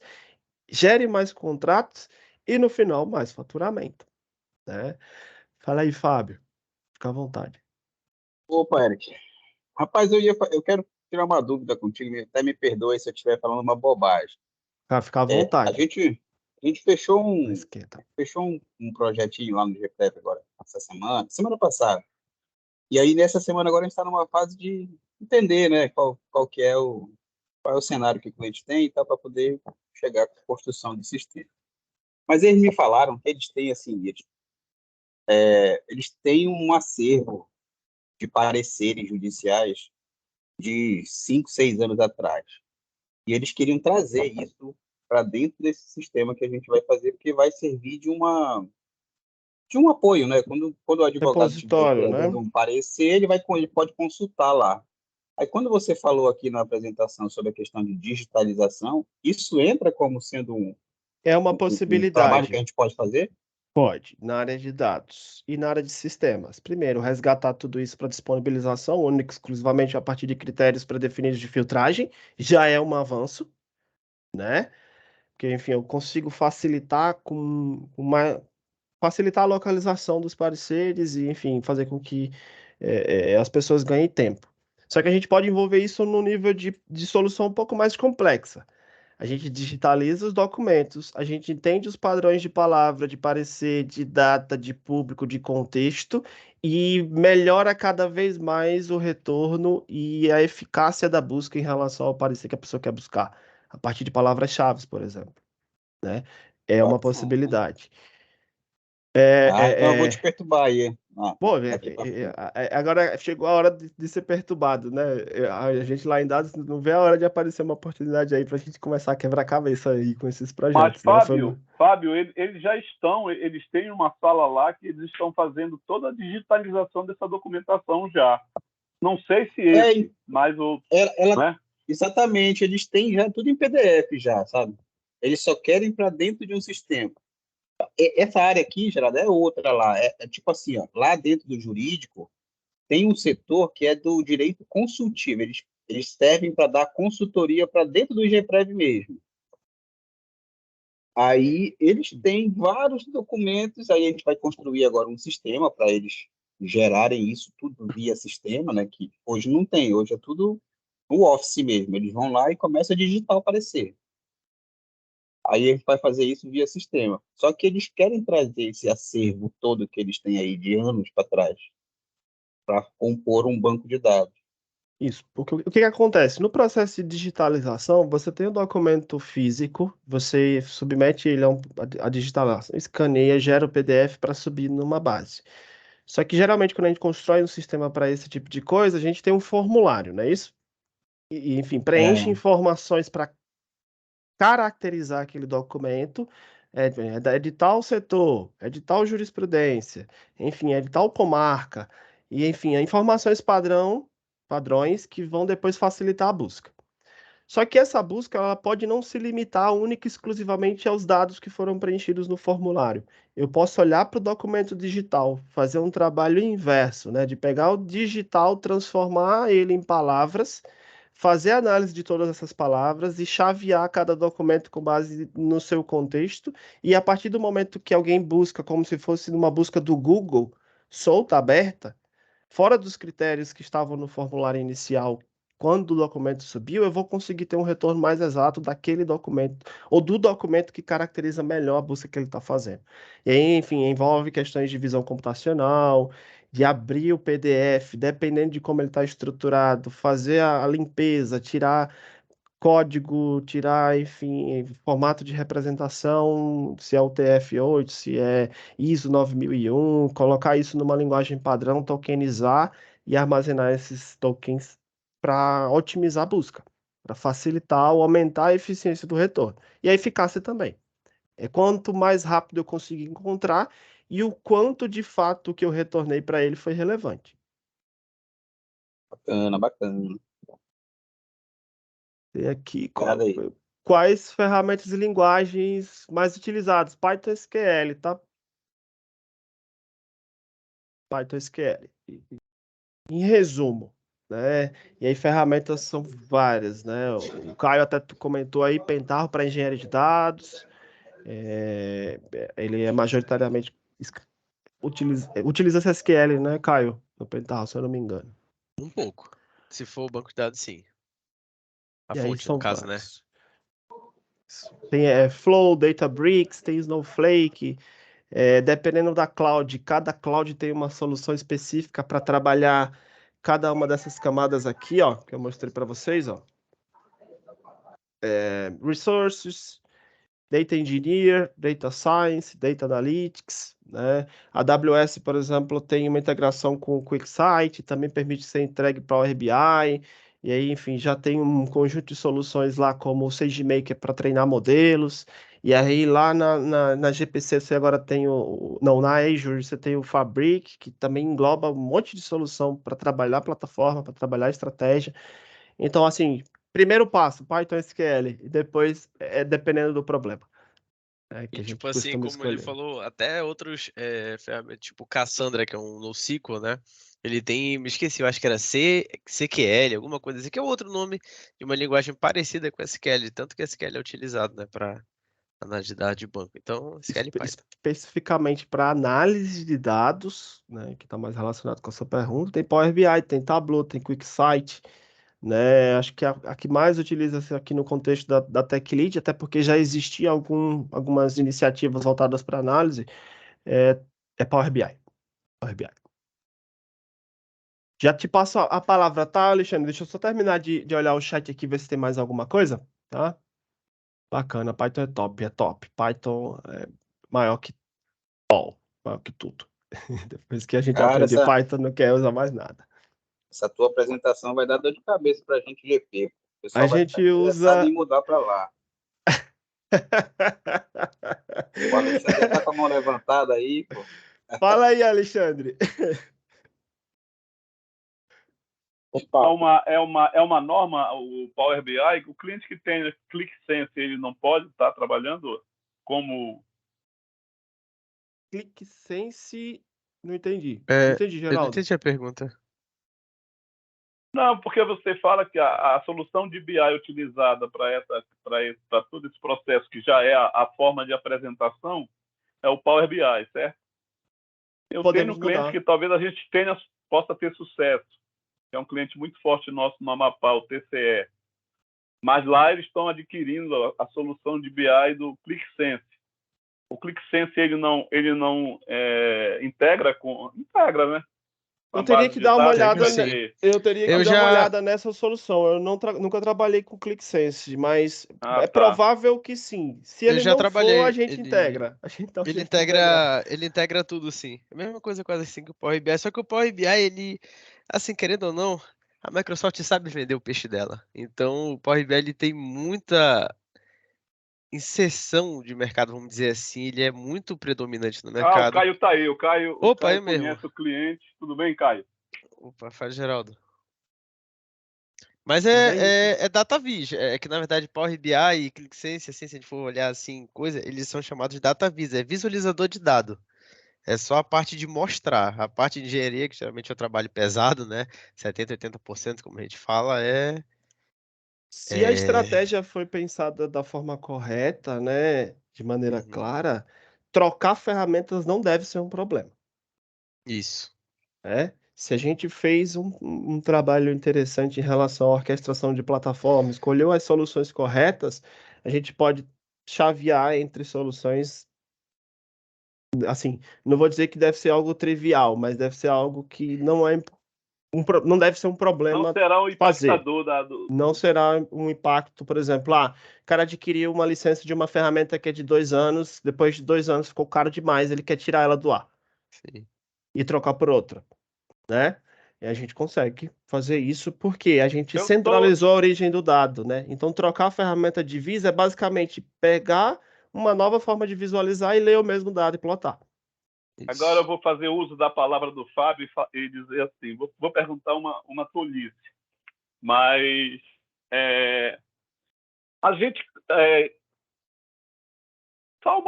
gere mais contratos e, no final, mais faturamento, né? Fala aí, Fábio. Fica à vontade. Opa, Eric. Rapaz, eu quero tirar uma dúvida contigo, até me perdoe se eu estiver falando uma bobagem. Fica à A vontade. gente fechou Não esquenta. um projetinho lá no GPF agora, essa semana passada. E aí, nessa semana agora, a gente está numa fase de entender, né, qual é o cenário que o cliente tem e tal, para poder chegar com a construção de sistema. Mas eles me falaram que eles têm, assim, eles têm um acervo de pareceres judiciais de 5, 6 anos atrás. E eles queriam trazer isso para dentro desse sistema que a gente vai fazer, porque vai servir de um apoio, né? Quando o advogado tiver dando um parecer, ele pode consultar lá. Aí, quando você falou aqui na apresentação sobre a questão de digitalização, isso entra como sendo uma um possibilidade. trabalho que a gente pode fazer? Pode, na área de dados e na área de sistemas. Primeiro, resgatar tudo isso para disponibilização, única e exclusivamente a partir de critérios pré-definidos de filtragem, já é um avanço, né? Porque, enfim, eu consigo facilitar facilitar a localização dos pareceres e, enfim, fazer com que as pessoas ganhem tempo. Só que a gente pode envolver isso num nível de solução um pouco mais complexa. A gente digitaliza os documentos, a gente entende os padrões de palavra, de parecer, de data, de público, de contexto e melhora cada vez mais o retorno e a eficácia da busca em relação ao parecer que a pessoa quer buscar, a partir de palavras-chave, por exemplo, né? É uma possibilidade. Então eu vou te perturbar aí. Pô, agora chegou a hora de ser perturbado, né? A gente lá em dados não vê a hora de aparecer uma oportunidade aí para a gente começar a quebrar a cabeça aí com esses projetos. Mas, Fábio, eles já estão, eles têm uma sala lá que eles estão fazendo toda a digitalização dessa documentação já. Não sei se É, esse, mas o. ela, Né? exatamente, eles têm já tudo em PDF já, sabe? Eles só querem para dentro de um sistema. Essa área aqui, Geraldo, é outra lá. É tipo assim, ó, lá dentro do jurídico tem um setor que é do direito consultivo. Eles servem para dar consultoria para dentro do IGPREV mesmo. Aí eles têm vários documentos, aí a gente vai construir agora um sistema para eles gerarem isso tudo via sistema, né? Que hoje não tem, hoje é tudo no Office mesmo. Eles vão lá e começam a digitar o parecer. Aí a gente vai fazer isso via sistema. Só que eles querem trazer esse acervo todo que eles têm aí de anos para trás, para compor um banco de dados. Isso, porque o que que acontece? No processo de digitalização, você tem o documento físico, você submete ele a digitalização, escaneia, gera o PDF para subir numa base. Só que geralmente quando a gente constrói um sistema para esse tipo de coisa, a gente tem um formulário, não é isso? Enfim, preenche informações para caracterizar aquele documento, é de tal setor, é de tal jurisprudência, enfim, é de tal comarca, e enfim, informações padrões que vão depois facilitar a busca. Só que essa busca ela pode não se limitar única e exclusivamente aos dados que foram preenchidos no formulário. Eu posso olhar para o documento digital, fazer um trabalho inverso, né, de pegar o digital, transformar ele em palavras, fazer análise de todas essas palavras e chavear cada documento com base no seu contexto. E a partir do momento que alguém busca, como se fosse numa busca do Google, solta, aberta, fora dos critérios que estavam no formulário inicial, quando o documento subiu, eu vou conseguir ter um retorno mais exato daquele documento, ou do documento que caracteriza melhor a busca que ele está fazendo. E aí, enfim, envolve questões de visão computacional, de abrir o PDF, dependendo de como ele está estruturado, fazer a limpeza, tirar código, tirar, enfim, formato de representação, se é UTF-8, se é ISO 9001, colocar isso numa linguagem padrão, tokenizar e armazenar esses tokens para otimizar a busca, para facilitar ou aumentar a eficiência do retorno e a eficácia também. É quanto mais rápido eu conseguir encontrar e o quanto de fato que eu retornei para ele foi relevante. Bacana, bacana. Tem aqui Nada aí. quais ferramentas e linguagens mais utilizadas? Python SQL, tá? Python SQL. Em resumo, né? E aí ferramentas são várias, né? O Caio até comentou aí, Pentaho para engenharia de dados. Ele é majoritariamente utiliza SQL, né, Caio? No Pentaho, se eu não me engano. Um pouco. Se for o banco de dados, sim. A E aí fonte, são no caso, né? vários. Tem Flow, Databricks, tem Snowflake. Dependendo da cloud, cada cloud tem uma solução específica para trabalhar cada uma dessas camadas aqui, ó, que eu mostrei para vocês, ó. Resources, Data Engineer, Data Science, Data Analytics, né? A AWS, por exemplo, tem uma integração com o QuickSight, também permite ser entregue para o Power BI, e aí, enfim, já tem um conjunto de soluções lá, como o SageMaker para treinar modelos, e aí lá na GPC você agora tem não, na Azure você tem o Fabric, que também engloba um monte de solução para trabalhar a plataforma, para trabalhar a estratégia. Então, assim, primeiro passo, Python SQL, e depois dependendo do problema. Que E a gente tipo assim, costuma como ele escolher. falou, até outros ferramentas, tipo Cassandra, que é um NoSQL, né? Ele tem, me esqueci, eu acho que era CQL, alguma coisa assim, que é outro nome de uma linguagem parecida com SQL, tanto que SQL é utilizado, né, para análise de dados de banco. Então, SQL e Python. Especificamente para análise de dados, né, que está mais relacionado com a sua pergunta, tem Power BI, tem Tableau, tem QuickSight, né? Acho que a que mais utiliza aqui no contexto da TechLead, até porque já existia algumas iniciativas voltadas para análise, é Power BI. Power BI. Já te passo a palavra, tá, Alexandre? Deixa eu só terminar de olhar o chat aqui, ver se tem mais alguma coisa, tá? Bacana, Python é top, é top. Python é maior que tudo. Depois que a gente Cara, aprende Python, não quer usar mais nada. essa tua apresentação vai dar dor de cabeça pra gente, GP. O A pessoal vai gente ficar interessado usa. em mudar para lá. O Alexandre tá com a mão levantada aí, pô. Fala aí, Alexandre. Opa, é uma norma, o Power BI, o cliente que tem ClickSense, ele não pode estar trabalhando como... ClickSense, não entendi. É, Não entendi, eu não Geraldo. entendi a pergunta. Não, porque você fala que a solução de BI utilizada para todo esse processo, que já é a forma de apresentação, é o Power BI, certo? Eu Podemos tenho um cliente mudar. que talvez a gente possa ter sucesso, que é um cliente muito forte nosso no Amapá, o TCE. Mas lá eles estão adquirindo a solução de BI do ClickSense. O ClickSense ele não integra, né? Eu teria que dar uma olhada, sim. eu teria que Eu dar uma já- olhada nessa solução. Eu nunca trabalhei com ClickSense, mas Ah, é tá. provável que sim. Se Eu ele já não for, trabalhei. a gente integra. Ele integra tudo, sim. A mesma coisa quase assim que o Power BI, só que o Power BI, ele, assim, querendo ou não, a Microsoft sabe vender o peixe dela. Então, o Power BI ele tem muita inserção de mercado, vamos dizer assim, ele é muito predominante no O mercado. Caio tá aí. O Caio eu mesmo. conhece o cliente. Tudo bem, Caio? Opa, faz Geraldo. Mas Mas é é DataVis, é que na verdade Power BI e ClickSense, assim, se a gente for olhar assim, coisa, eles são chamados de DataVis, é visualizador de dado. É só a parte de mostrar. A parte de engenharia, que geralmente é o trabalho pesado, né? 70, 80%, como a gente fala, Se a estratégia foi pensada da forma correta, né, de maneira Uhum. clara, trocar ferramentas não deve ser um problema, Isso. né? Se a gente fez um trabalho interessante em relação à orquestração de plataforma, escolheu as soluções corretas, a gente pode chavear entre soluções, assim, não vou dizer que deve ser algo trivial, mas deve ser algo que não não deve ser um problema Não será o fazer. impactador Não será um impacto, por exemplo, o cara adquiriu uma licença de uma ferramenta que é de 2 anos, depois de 2 anos ficou caro demais, ele quer tirar ela do ar Sim. e trocar por outra, né? E a gente consegue fazer isso porque a gente Eu centralizou a origem do dado, né? Então, trocar a ferramenta de Visa é basicamente pegar uma nova forma de visualizar e ler o mesmo dado e plotar. Agora eu vou fazer uso da palavra do Fábio e dizer assim, vou perguntar uma tolice, mas a gente só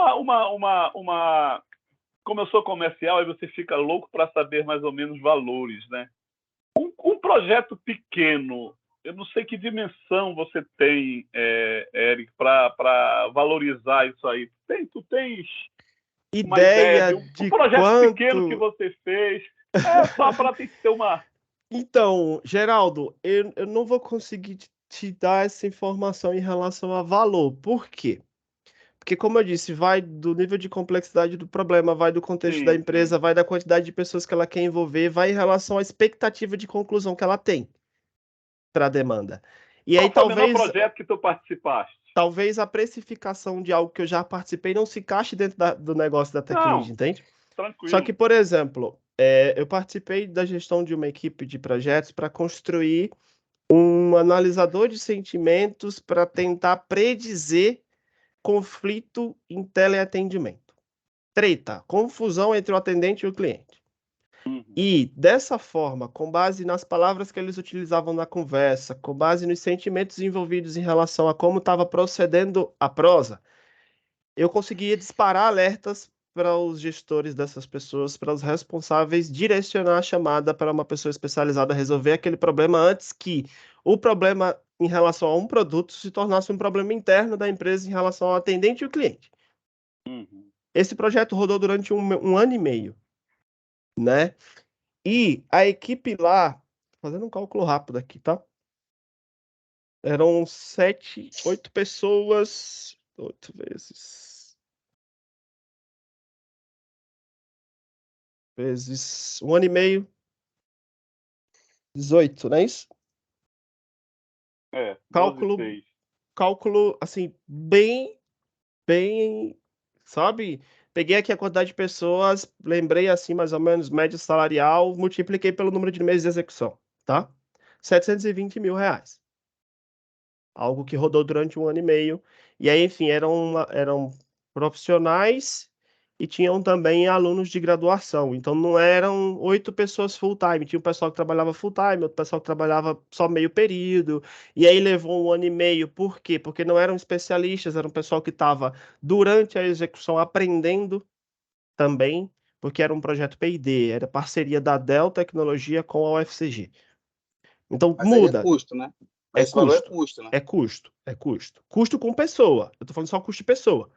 como eu sou comercial, aí você fica louco para saber mais ou menos valores, né? Um projeto pequeno, eu não sei que dimensão você tem, Eric, para valorizar isso aí. Tu tens uma ideia de um projeto pequeno que você fez? Só para ter uma... Então, Geraldo, eu não vou conseguir te dar essa informação em relação a valor. Por quê? Porque, como eu disse, vai do nível de complexidade do problema, vai do contexto da empresa, vai da quantidade de pessoas que ela quer envolver, vai em relação à expectativa de conclusão que ela tem para a demanda. E aí, Qual foi o menor projeto que tu participaste? Talvez a precificação de algo que eu já participei não se encaixe dentro do negócio da TechLead, entende? Tranquilo. Só que, por exemplo, eu participei da gestão de uma equipe de projetos para construir um analisador de sentimentos para tentar predizer conflito em teleatendimento. Treta, confusão entre o atendente e o cliente. E, dessa forma, com base nas palavras que eles utilizavam na conversa, com base nos sentimentos envolvidos em relação a como estava procedendo a prosa, eu conseguia disparar alertas para os gestores dessas pessoas, para os responsáveis, direcionar a chamada para uma pessoa especializada resolver aquele problema antes que o problema em relação a um produto se tornasse um problema interno da empresa em relação ao atendente e o cliente. Esse projeto rodou durante um ano e meio, né? E a equipe lá, fazendo um cálculo rápido aqui, tá? Eram 7, 8 pessoas, 8 vezes um ano e meio, 18, não é isso? Cálculo, assim, bem, sabe? Peguei aqui a quantidade de pessoas, lembrei assim, mais ou menos, média salarial, multipliquei pelo número de meses de execução, tá? 720 mil reais. Algo que rodou durante um ano e meio. E aí, enfim, eram profissionais e tinham também alunos de graduação. Então, não eram 8 pessoas full-time. Tinha um pessoal que trabalhava full-time, outro pessoal que trabalhava só meio período. E aí levou 1 ano e meio. Por quê? Porque não eram especialistas, era um pessoal que estava, durante a execução, aprendendo também, porque era um projeto P&D, era parceria da Dell Tecnologia com a UFCG. Então, Mas aí é muda. custo, né? É Mas esse valor é custo. custo, né? É custo. É custo. Custo com pessoa. Eu tô falando só custo de pessoa.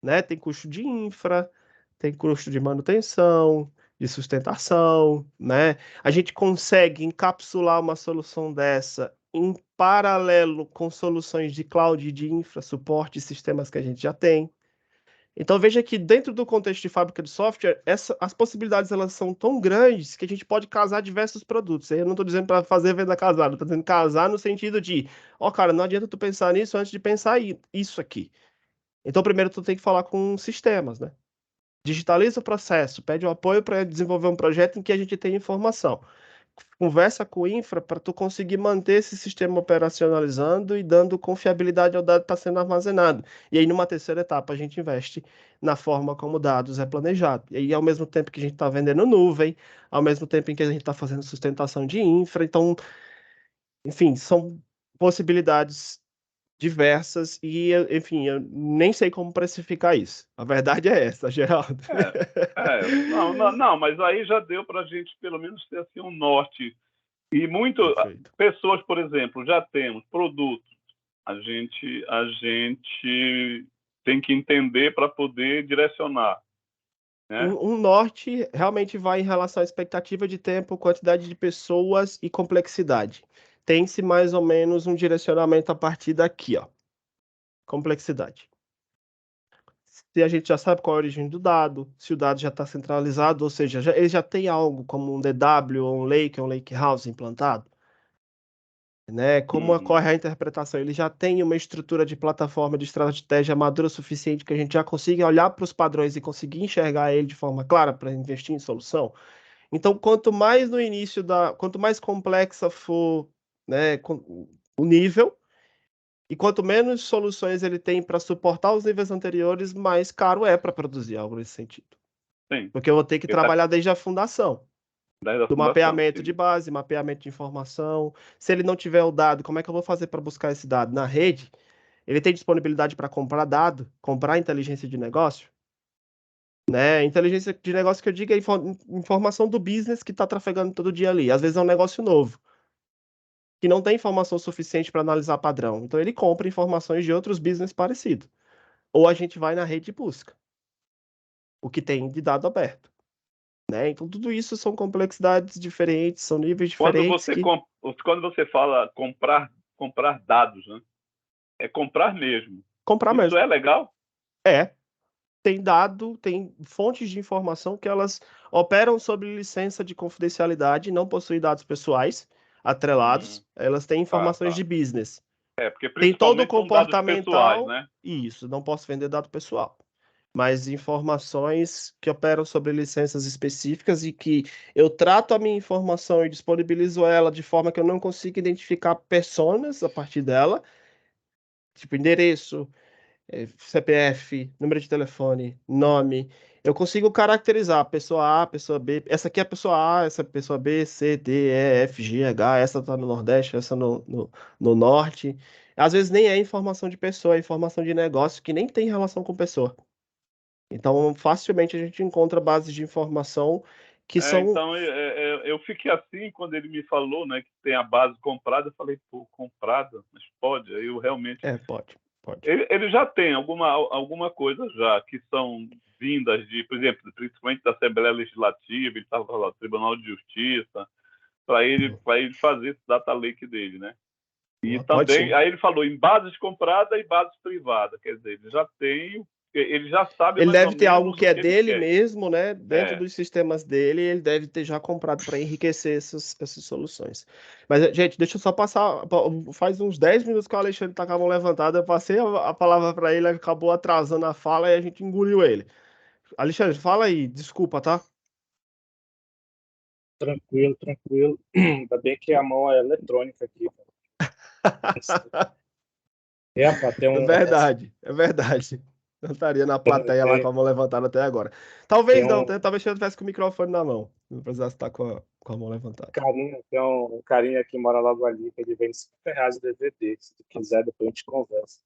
Né? Tem custo de infra, tem custo de manutenção, de sustentação, né? A gente consegue encapsular uma solução dessa em paralelo com soluções de cloud e de infra, suporte e sistemas que a gente já tem. Então veja que dentro do contexto de fábrica de software, as possibilidades elas são tão grandes que a gente pode casar diversos produtos. Eu não estou dizendo para fazer venda casada, estou dizendo casar no sentido de, ó, cara, não adianta tu pensar nisso antes de pensar isso aqui. Então primeiro tu tem que falar com sistemas, né? Digitaliza o processo, pede o apoio para desenvolver um projeto em que a gente tenha informação. Conversa com o infra para tu conseguir manter esse sistema operacionalizando e dando confiabilidade ao dado que está sendo armazenado. E aí, numa terceira etapa, a gente investe na forma como o dados é planejado. E aí, ao mesmo tempo que a gente está vendendo nuvem, ao mesmo tempo em que a gente está fazendo sustentação de infra. Então, enfim, são possibilidades diversas e, enfim, eu nem sei como precificar isso. A verdade é essa, Geraldo. Não, mas aí já deu para a gente pelo menos ter assim um norte. E Perfeito. pessoas, por exemplo, já temos produtos. A gente tem que entender para poder direcionar, né? Um norte realmente vai em relação à expectativa de tempo, quantidade de pessoas e complexidade. Tem-se mais ou menos um direcionamento a partir daqui, ó. Complexidade. Se a gente já sabe qual é a origem do dado, se o dado já está centralizado, ou seja, ele já tem algo como um DW ou um Lake House implantado, né? Como ocorre a interpretação? Ele já tem uma estrutura de plataforma de estratégia madura o suficiente que a gente já consiga olhar para os padrões e conseguir enxergar ele de forma clara para investir em solução. Então, quanto mais no início quanto mais complexa for, né, o nível, e quanto menos soluções ele tem para suportar os níveis anteriores, mais caro é para produzir algo nesse sentido. Sim. Porque eu vou ter que trabalhar desde a fundação. Do mapeamento de base, mapeamento de informação. Se ele não tiver o dado, como é que eu vou fazer para buscar esse dado? Na rede, ele tem disponibilidade para comprar dado, comprar inteligência de negócio? Né? Inteligência de negócio que eu digo é informação do business que está trafegando todo dia ali. Às vezes é um negócio novo, que não tem informação suficiente para analisar padrão. Então ele compra informações de outros business parecidos. Ou a gente vai na rede e busca o que tem de dado aberto. Né? Então tudo isso são complexidades diferentes, são níveis diferentes. Quando você fala comprar dados, né? É comprar mesmo. Comprar Isso mesmo. é legal? É. Tem dado, tem fontes de informação que elas operam sob licença de confidencialidade, não possuem dados pessoais atrelados, elas têm informações de business. Porque Tem todo o principalmente são dados comportamental, pessoais, né? Isso, não posso vender dado pessoal. Mas informações que operam sobre licenças específicas e que eu trato a minha informação e disponibilizo ela de forma que eu não consiga identificar personas a partir dela, tipo endereço, CPF, número de telefone, nome. Eu consigo caracterizar a pessoa A, a pessoa B. Essa aqui é a pessoa A, essa é a pessoa B, C, D, E, F, G, H. Essa tá no Nordeste, essa no Norte. Às vezes nem é informação de pessoa, é informação de negócio que nem tem relação com pessoa. Então, facilmente a gente encontra bases de informação que são... Então, eu fiquei assim quando ele me falou, né, que tem a base comprada. Eu falei, pô, comprada? Mas pode? Aí eu realmente... pode. Ele já tem alguma coisa já, que são vindas de, por exemplo, principalmente da Assembleia Legislativa, ele estava lá, Tribunal de Justiça, para ele fazer esse data lake dele, né? E também, aí ele falou em bases compradas e bases privadas, quer dizer, ele já sabe ele mais deve ou ter menos algo que é dele quer. mesmo, né? Dentro dos sistemas dele, ele deve ter já comprado para enriquecer essas soluções. Mas, gente, deixa eu só passar. Faz uns 10 minutos que o Alexandre tá com a mão levantada. Eu passei a palavra para ele, acabou atrasando a fala e a gente engoliu ele. Alexandre, fala aí, desculpa, tá? Tranquilo. Ainda bem que a mão é eletrônica aqui. É verdade. Não estaria na plateia lá com a mão levantada até agora. Talvez não, talvez eu estivesse com o microfone na mão. Não precisasse estar com a mão levantada. Tem um carinha que mora logo ali, que ele vende R$50 de DVD. Se tu quiser, depois a gente conversa.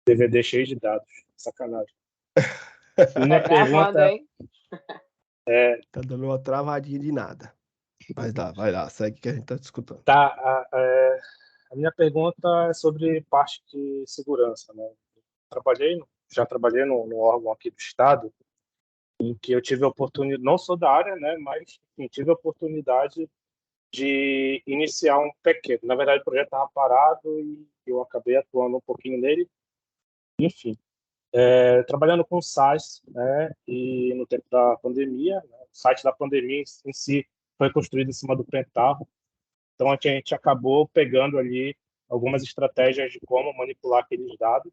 DVD cheio de dados. Sacanagem. Minha Gravando, hein? Tá dando uma travadinha de nada. Mas vai lá, segue que a gente tá discutindo. Tá, a minha pergunta é sobre parte de segurança, né? Já trabalhei no órgão aqui do Estado, em que eu tive a oportunidade, não sou da área, né, mas enfim, tive a oportunidade de iniciar um pequeno. Na verdade, o projeto estava parado e eu acabei atuando um pouquinho nele. Enfim, trabalhando com SaaS, né, e no tempo da pandemia, né, o site da pandemia em si foi construído em cima do Pentaho. Então, a gente acabou pegando ali algumas estratégias de como manipular aqueles dados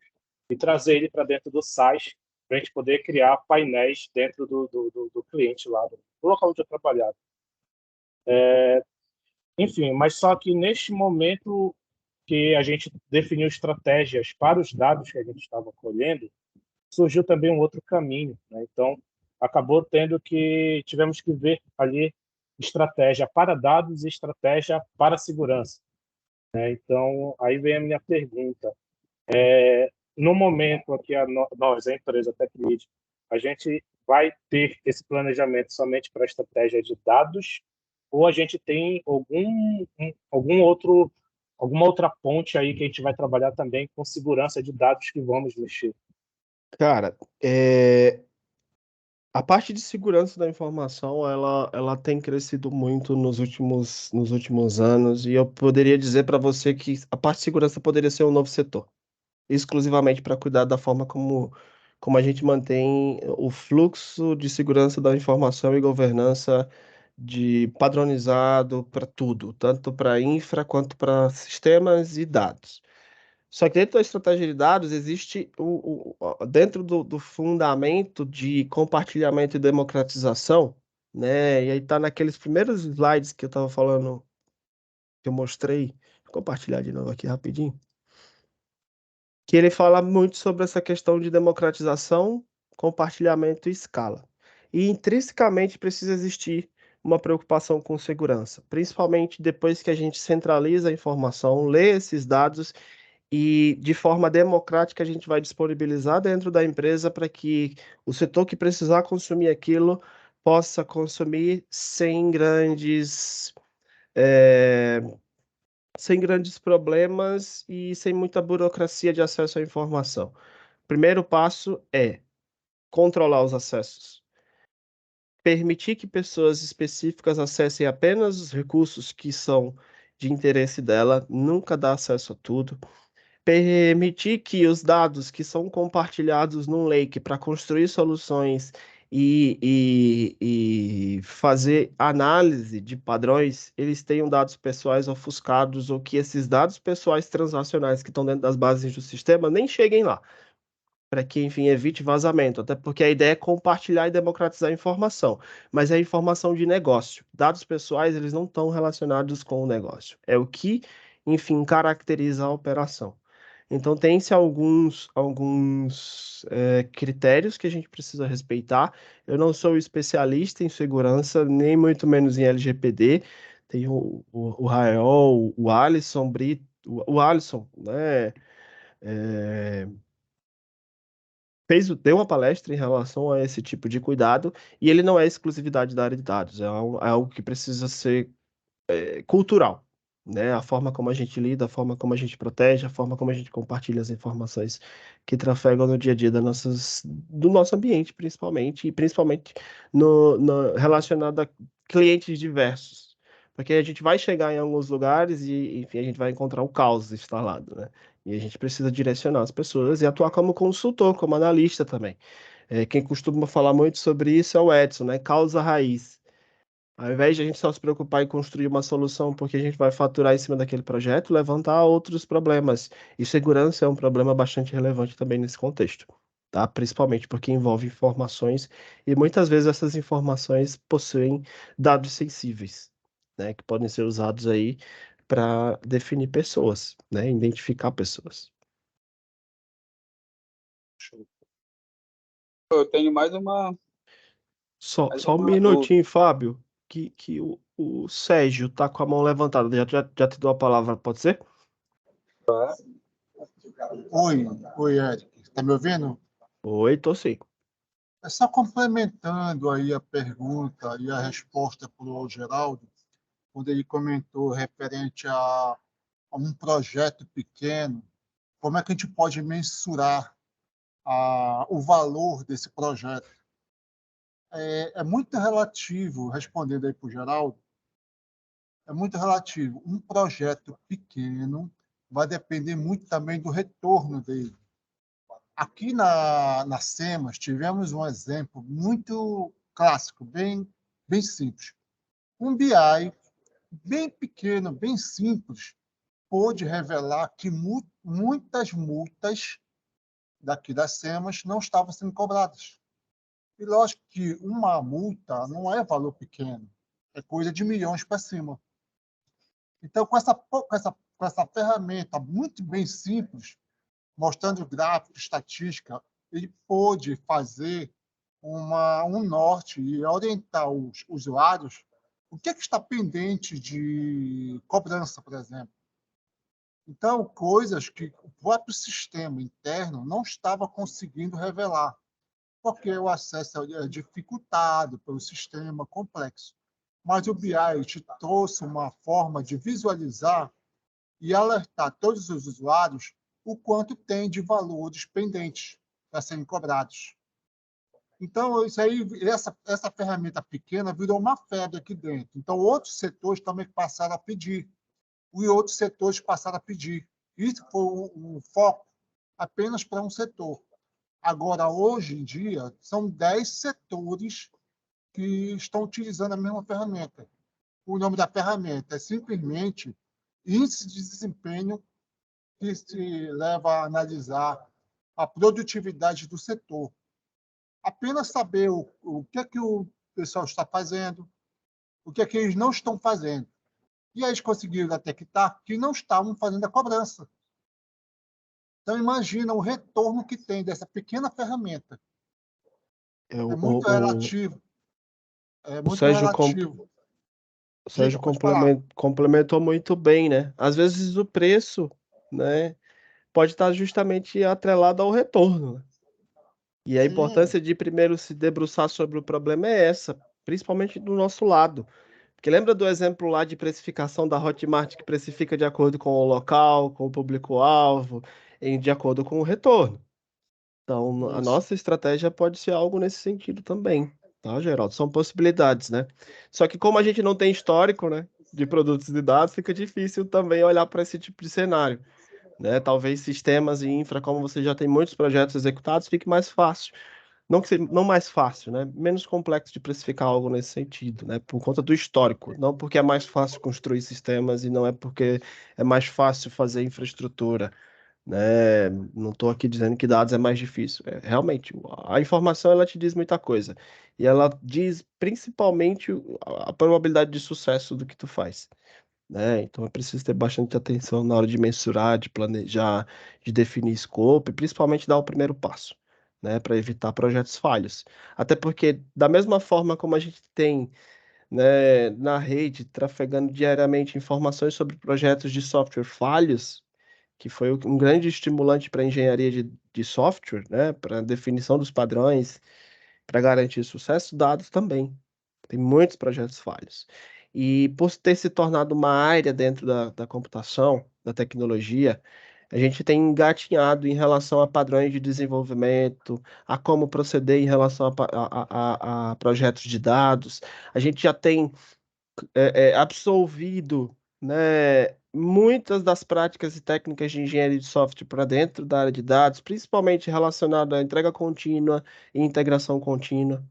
e trazer ele para dentro do SaaS para a gente poder criar painéis dentro do cliente lá, do local onde eu trabalhava. Enfim, mas só que neste momento que a gente definiu estratégias para os dados que a gente estava colhendo, surgiu também um outro caminho, né? Então, tivemos que ver ali estratégia para dados e estratégia para segurança, né? Então, aí vem a minha pergunta. No momento aqui, nós, a empresa TechLead, a gente vai ter esse planejamento somente para a estratégia de dados ou a gente tem alguma outra ponte aí que a gente vai trabalhar também com segurança de dados que vamos mexer? Cara, a parte de segurança da informação, ela tem crescido muito nos últimos anos, e eu poderia dizer para você que a parte de segurança poderia ser um novo setor, exclusivamente para cuidar da forma como a gente mantém o fluxo de segurança da informação e governança de padronizado para tudo, tanto para infra quanto para sistemas e dados. Só que dentro da estratégia de dados existe dentro do fundamento de compartilhamento e democratização, né? E aí tá naqueles primeiros slides que eu estava falando, que eu mostrei. Vou compartilhar de novo aqui rapidinho. Que ele fala muito sobre essa questão de democratização, compartilhamento e escala. E intrinsecamente precisa existir uma preocupação com segurança, principalmente depois que a gente centraliza a informação, lê esses dados e de forma democrática a gente vai disponibilizar dentro da empresa para que o setor que precisar consumir aquilo possa consumir sem grandes problemas e sem muita burocracia de acesso à informação. O primeiro passo é controlar os acessos. Permitir que pessoas específicas acessem apenas os recursos que são de interesse dela, nunca dá acesso a tudo. Permitir que os dados que são compartilhados num lake para construir soluções e fazer análise de padrões, eles tenham dados pessoais ofuscados ou que esses dados pessoais transacionais que estão dentro das bases do sistema nem cheguem lá, para que, enfim, evite vazamento, até porque a ideia é compartilhar e democratizar a informação, mas é informação de negócio. Dados pessoais, eles não estão relacionados com o negócio. É o que, enfim, caracteriza a operação. Então, tem-se alguns critérios que a gente precisa respeitar. Eu não sou especialista em segurança, nem muito menos em LGPD. Tem o Rael, o Alisson Brito, o Alisson, né? Deu uma palestra em relação a esse tipo de cuidado, e ele não é exclusividade da área de dados, é algo que precisa ser cultural, né? A forma como a gente lida, a forma como a gente protege, a forma como a gente compartilha as informações que trafegam no dia a dia do nosso ambiente, principalmente, e principalmente relacionado a clientes diversos. Porque a gente vai chegar em alguns lugares e, enfim, a gente vai encontrar o caos instalado, né? E a gente precisa direcionar as pessoas e atuar como consultor, como analista também. Quem costuma falar muito sobre isso é o Edson, né? Causa raiz. Ao invés de a gente só se preocupar em construir uma solução porque a gente vai faturar em cima daquele projeto, levantar outros problemas. E segurança é um problema bastante relevante também nesse contexto, tá? Principalmente porque envolve informações e muitas vezes essas informações possuem dados sensíveis, né? Que podem ser usados aí para definir pessoas, né? Identificar pessoas. Eu tenho mais uma Só um dúvida. minutinho, Fábio, que o Sérgio tá com a mão levantada. Já te dou a palavra, pode ser? Oi, Eric. Tá me ouvindo? Oi, tô sim. É só complementando aí a pergunta e a resposta para o Geraldo, quando ele comentou referente a um projeto pequeno, como é que a gente pode mensurar o valor desse projeto? É muito relativo, respondendo aí para o Geraldo, é muito relativo. Um projeto pequeno vai depender muito também do retorno dele. Aqui na SEMAS, tivemos um exemplo muito clássico, bem simples. Um BI bem pequeno, bem simples, pôde revelar que muitas multas daqui das SEMAS não estavam sendo cobradas. E lógico que uma multa não é valor pequeno, é coisa de milhões para cima. Então, com essa ferramenta muito bem simples, mostrando gráfico, estatística, ele pôde fazer um norte e orientar os usuários o que está pendente de cobrança, por exemplo. Então, coisas que o próprio sistema interno não estava conseguindo revelar, porque o acesso é dificultado pelo sistema complexo. Mas o BI te trouxe uma forma de visualizar e alertar todos os usuários o quanto tem de valores pendentes para serem cobrados. Então, essa ferramenta pequena virou uma febre aqui dentro. Então, outros setores também passaram a pedir. E outros setores passaram a pedir. Isso foi um foco apenas para um setor. Agora, hoje em dia, são 10 setores que estão utilizando a mesma ferramenta. O nome da ferramenta é simplesmente Índice de Desempenho, que se leva a analisar a produtividade do setor. Apenas saber o que é que o pessoal está fazendo, o que é que eles não estão fazendo. E aí eles conseguiram detectar que não estavam fazendo a cobrança. Então, imagina o retorno que tem dessa pequena ferramenta. É muito relativo. É muito relativo. O Sérgio complementou muito bem, né? Às vezes o preço, né, pode estar justamente atrelado ao retorno, né? E a importância de primeiro se debruçar sobre o problema é essa, principalmente do nosso lado. Porque lembra do exemplo lá de precificação da Hotmart, que precifica de acordo com o local, com o público-alvo, de acordo com o retorno. Então, a nossa estratégia pode ser algo nesse sentido também, tá, Geraldo? São possibilidades, né? Só que como a gente não tem histórico, né, de produtos e dados, fica difícil também olhar para esse tipo de cenário, né? Talvez sistemas e infra, como você já tem muitos projetos executados, fique mais fácil. Não mais fácil, né? Menos complexo de precificar algo nesse sentido, né? Por conta do histórico, não porque é mais fácil construir sistemas e não é porque é mais fácil fazer infraestrutura, né? Não estou aqui dizendo que dados é mais difícil. Realmente, a informação ela te diz muita coisa e ela diz principalmente a probabilidade de sucesso do que tu faz, né? Então é preciso ter bastante atenção na hora de mensurar, de planejar, de definir escopo e principalmente dar o primeiro passo, né? Para evitar projetos falhos. Até porque, da mesma forma como a gente tem, né, na rede, trafegando diariamente informações sobre projetos de software falhos, que foi um grande estimulante para a engenharia de software, né? Para a definição dos padrões, para garantir sucesso, dados também. Tem muitos projetos falhos. E por ter se tornado uma área dentro da computação, da tecnologia, a gente tem engatinhado em relação a padrões de desenvolvimento, a como proceder em relação a projetos de dados. A gente já tem absolvido, né, muitas das práticas e técnicas de engenharia de software para dentro da área de dados, principalmente relacionada à entrega contínua e integração contínua,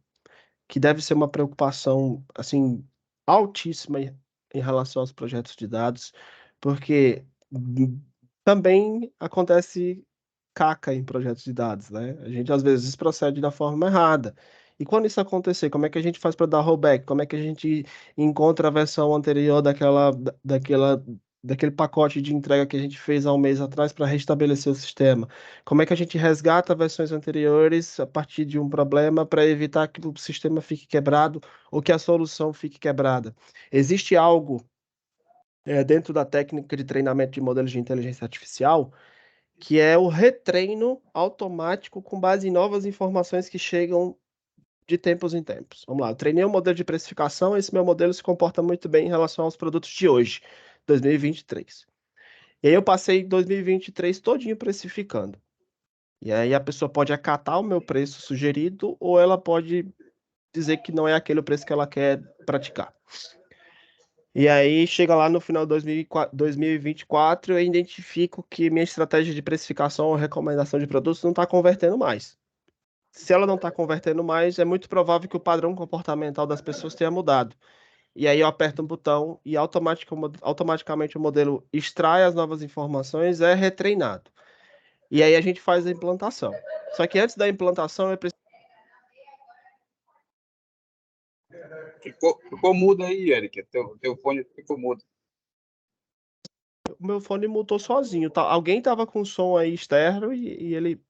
que deve ser uma preocupação assim altíssima em relação aos projetos de dados, porque também acontece caca em projetos de dados, né? A gente às vezes procede da forma errada. E quando isso acontecer, como é que a gente faz para dar rollback? Como é que a gente encontra a versão anterior daquela daquele pacote de entrega que a gente fez há um mês atrás para restabelecer o sistema? Como é que a gente resgata versões anteriores a partir de um problema para evitar que o sistema fique quebrado ou que a solução fique quebrada? Existe algo dentro da técnica de treinamento de modelos de inteligência artificial que é o retreino automático com base em novas informações que chegam de tempos em tempos. Vamos lá, eu treinei um modelo de precificação, esse meu modelo se comporta muito bem em relação aos produtos de hoje, 2023. E aí eu passei 2023 todinho precificando. E aí a pessoa pode acatar o meu preço sugerido ou ela pode dizer que não é aquele o preço que ela quer praticar. E aí chega lá no final de 2024, eu identifico que minha estratégia de precificação ou recomendação de produtos não está convertendo mais. Se ela não está convertendo mais, é muito provável que o padrão comportamental das pessoas tenha mudado. E aí eu aperto um botão e automaticamente o modelo extrai as novas informações, é retreinado. E aí a gente faz a implantação. Só que antes da implantação, eu preciso... Ficou mudo aí, Eric. Teu fone ficou mudo. O meu fone mutou sozinho. Tá? Alguém estava com som aí externo e ele...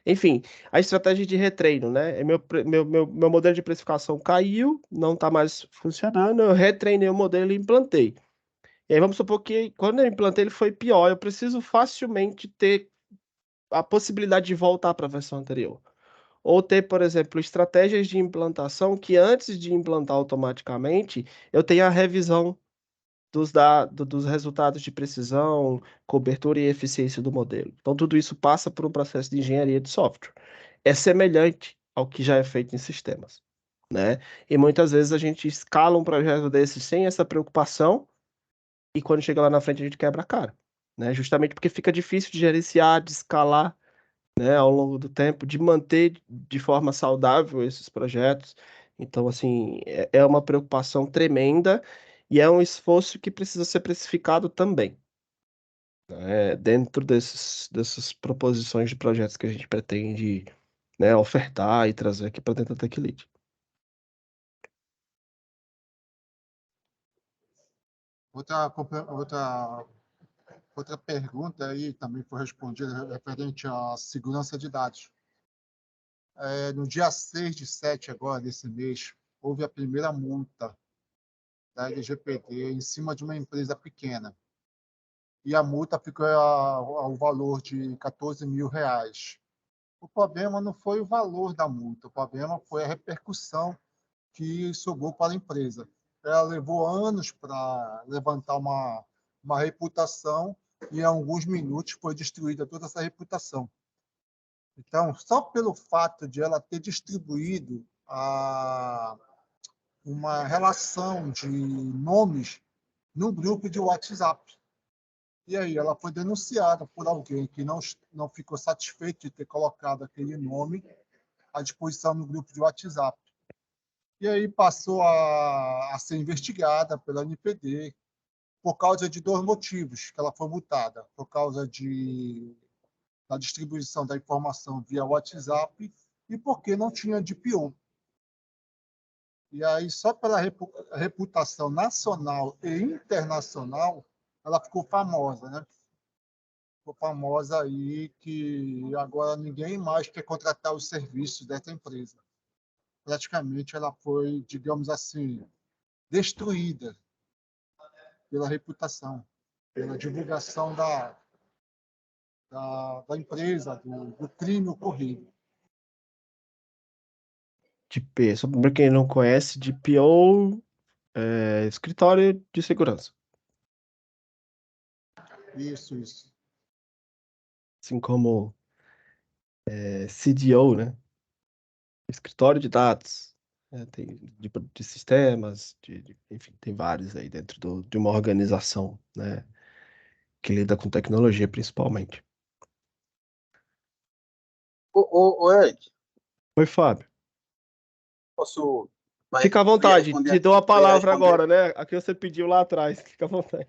Enfim, a estratégia de retreino, né? Meu modelo de precificação caiu, não está mais funcionando, eu retreinei o modelo e implantei. E aí vamos supor que quando eu implantei ele foi pior, eu preciso facilmente ter a possibilidade de voltar para a versão anterior. Ou ter, por exemplo, estratégias de implantação que antes de implantar automaticamente, eu tenha a revisão dos resultados de precisão, cobertura e eficiência do modelo. Então, tudo isso passa por um processo de engenharia de software. É semelhante ao que já é feito em sistemas, né? E muitas vezes a gente escala um projeto desse sem essa preocupação e quando chega lá na frente a gente quebra a cara, né? Justamente porque fica difícil de gerenciar, de escalar, né, ao longo do tempo, de manter de forma saudável esses projetos. Então, assim, é uma preocupação tremenda e é um esforço que precisa ser precificado também, né, dentro dessas proposições de projetos que a gente pretende, né, ofertar e trazer aqui para dentro da TechLead. Outra pergunta aí também foi respondida referente à segurança de dados. No dia 6/7 agora, desse mês, houve a primeira multa da LGPD em cima de uma empresa pequena. E a multa ficou ao valor de 14 mil reais. O problema não foi o valor da multa, o problema foi a repercussão que sobrou para a empresa. Ela levou anos para levantar uma reputação e em alguns minutos foi destruída toda essa reputação. Então, só pelo fato de ela ter distribuído uma relação de nomes no grupo de WhatsApp. E aí ela foi denunciada por alguém que não ficou satisfeito de ter colocado aquele nome à disposição no grupo de WhatsApp. E aí passou a ser investigada pela NPD por causa de 2 motivos que ela foi multada. Por causa da distribuição da informação via WhatsApp e porque não tinha DPO. E aí, só pela reputação nacional e internacional, ela ficou famosa, né? Ficou famosa aí que agora ninguém mais quer contratar os serviços dessa empresa. Praticamente ela foi, digamos assim, destruída pela reputação, pela divulgação da empresa, do crime ocorrido. DP, só para quem não conhece, DPO é Escritório de Segurança. Isso. Assim como CDO, né? Escritório de dados, né? Tem de sistemas, enfim, tem vários aí dentro de uma organização, né? Que lida com tecnologia principalmente. Ô, Ed, Oi, Fábio. posso... Fica à vontade, te dou a tu ia palavra responder. agora, né? A que você pediu lá atrás, fica à vontade.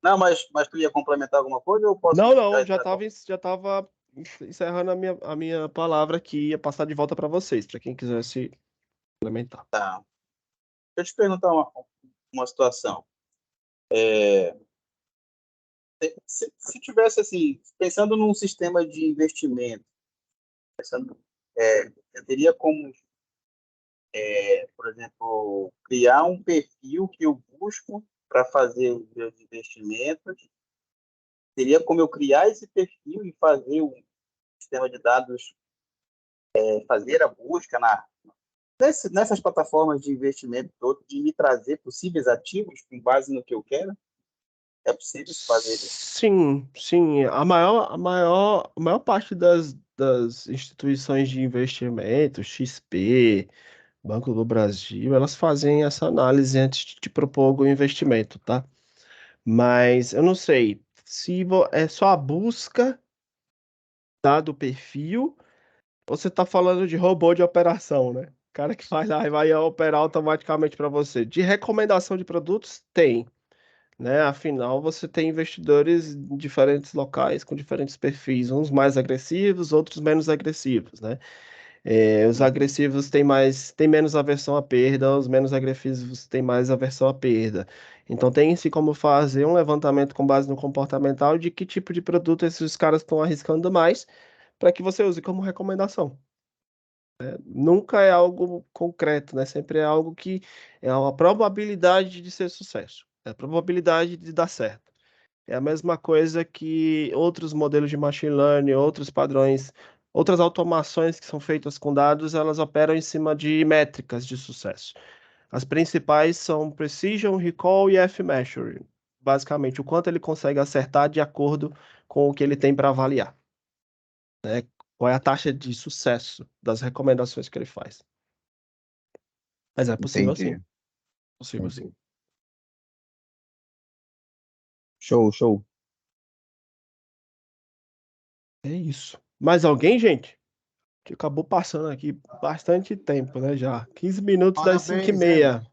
Não, mas tu ia complementar alguma coisa ou eu posso... Não, já estava encerrando a minha palavra aqui, ia passar de volta para vocês, para quem quisesse complementar. Tá. Deixa eu te perguntar uma situação. Se tivesse assim, pensando num sistema de investimento, eu teria como, por exemplo, criar um perfil que eu busco para fazer os meus investimentos. Teria como eu criar esse perfil e fazer um sistema de dados, fazer a busca nessas plataformas de investimento todo, de me trazer possíveis ativos com base no que eu quero. É possível fazer isso? Sim. A maior parte das instituições de investimento, XP, Banco do Brasil, elas fazem essa análise antes de te propor algum investimento, tá? Mas eu não sei se é só a busca, tá, do perfil, ou você tá falando de robô de operação, né? O cara que faz lá e vai operar automaticamente para você. De recomendação de produtos, tem, né? Afinal, você tem investidores em diferentes locais com diferentes perfis, uns mais agressivos, outros menos agressivos, né? Os agressivos têm menos aversão à perda, os menos agressivos têm mais aversão à perda. Então tem-se como fazer um levantamento com base no comportamental de que tipo de produto esses caras estão arriscando mais para que você use como recomendação. Nunca é algo concreto, né? Sempre é algo que é uma probabilidade de ser sucesso, é a probabilidade de dar certo. É a mesma coisa que outros modelos de machine learning, outros padrões, outras automações que são feitas com dados, elas operam em cima de métricas de sucesso. As principais são Precision, Recall e F-Measuring. Basicamente, o quanto ele consegue acertar de acordo com o que ele tem para avaliar, né? Qual é a taxa de sucesso das recomendações que ele faz. Mas é possível sim. Entendi. Possível sim. Show. É isso. Mais alguém, gente? Que acabou passando aqui bastante tempo, né, já. 15 minutos das Parabéns, 5h30.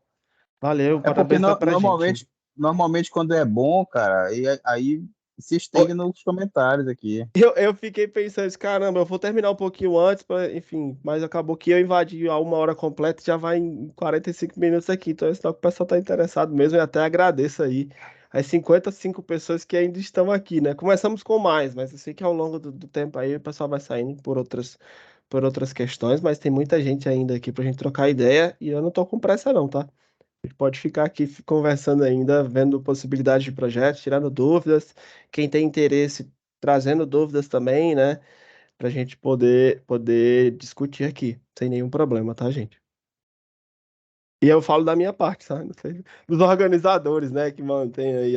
Valeu, É porque parabéns pra gente. normalmente quando é bom, cara, aí se estende nos comentários aqui. Eu fiquei pensando, caramba, eu vou terminar um pouquinho antes, enfim, mas acabou que eu invadi a 1 hora completa e já vai em 45 minutos aqui. Então, é sinal que o pessoal tá interessado mesmo e até agradeço aí as 55 pessoas que ainda estão aqui, né? Começamos com mais, mas eu sei que ao longo do tempo aí o pessoal vai saindo por outras questões, mas tem muita gente ainda aqui pra gente trocar ideia e eu não tô com pressa não, tá? A gente pode ficar aqui conversando ainda, vendo possibilidades de projetos, tirando dúvidas. Quem tem interesse, trazendo dúvidas também, né? Para a gente poder discutir aqui, sem nenhum problema, tá, gente? E eu falo da minha parte, sabe? Não sei, dos organizadores, né? Que mantém aí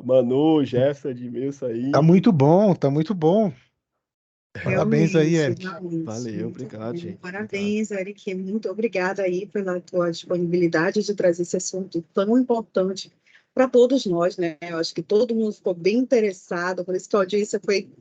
Manu, Jefferson, Edmilson aí. Tá muito bom, tá muito bom. Parabéns aí, Eric. Valeu, Muito obrigado, bom. gente. Parabéns, Eric. Muito obrigada aí pela tua disponibilidade de trazer esse assunto tão importante para todos nós, né? Eu acho que todo mundo ficou bem interessado, por isso que a audiência foi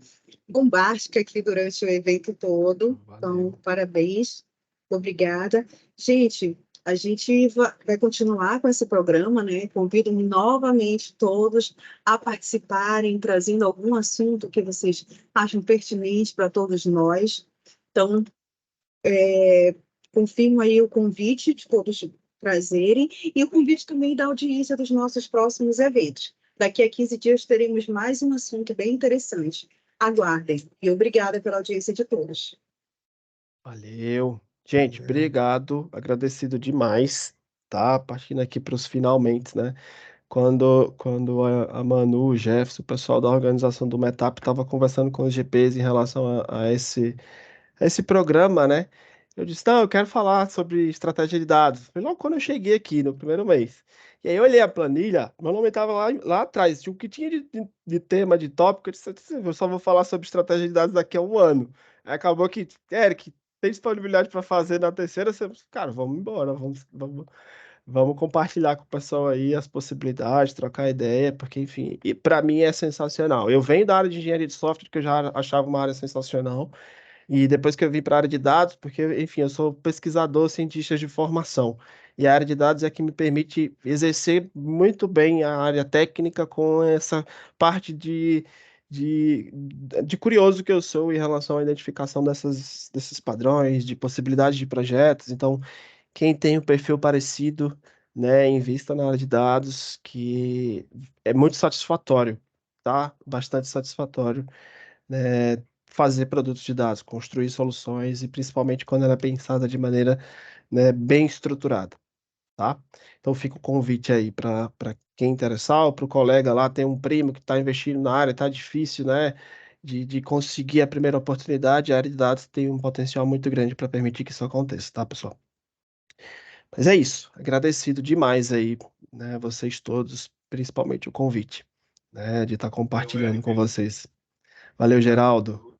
bombástica aqui durante o evento todo. Então, parabéns. Obrigada. Gente, a gente vai continuar com esse programa, né? Convido novamente todos a participarem, trazendo algum assunto que vocês acham pertinente para todos nós. Então, confirmo aí o convite de todos trazerem e o convite também da audiência dos nossos próximos eventos. Daqui a 15 dias teremos mais um assunto bem interessante. Aguardem. E obrigada pela audiência de todos. Valeu. Gente, obrigado. Agradecido demais, tá? Partindo aqui para os finalmente, né? Quando a Manu, o Jefferson, o pessoal da organização do Metap estava conversando com os GPs em relação a esse programa, né? Eu disse, não, eu quero falar sobre estratégia de dados. Foi logo quando eu cheguei aqui, no primeiro mês. E aí eu olhei a planilha, meu nome estava lá atrás, tinha o que tinha de tema, de tópico, eu disse, eu só vou falar sobre estratégia de dados daqui a 1 ano. Aí acabou que, Eric, tem disponibilidade para fazer na terceira, cara, vamos embora, vamos compartilhar com o pessoal aí as possibilidades, trocar ideia, porque, enfim, e para mim é sensacional. Eu venho da área de engenharia de software, que eu já achava uma área sensacional, e depois que eu vim para a área de dados, porque, enfim, eu sou pesquisador, cientista de formação, e a área de dados é que me permite exercer muito bem a área técnica com essa parte de, de curioso que eu sou em relação à identificação desses padrões, de possibilidades de projetos. Então, Quem tem um perfil parecido, né, invista na área de dados, que é muito satisfatório, tá? Bastante satisfatório, né, fazer produtos de dados, construir soluções e principalmente quando ela é pensada de maneira, né, bem estruturada, tá? Então fica o convite aí para quem interessar, ou para o colega lá, tem um primo que está investindo na área, tá difícil, né, de conseguir a primeira oportunidade, a área de dados tem um potencial muito grande para permitir que isso aconteça, tá, pessoal? Mas é isso, agradecido demais aí, né, vocês todos, principalmente o convite, né, de estar compartilhando com vocês. Valeu, Geraldo.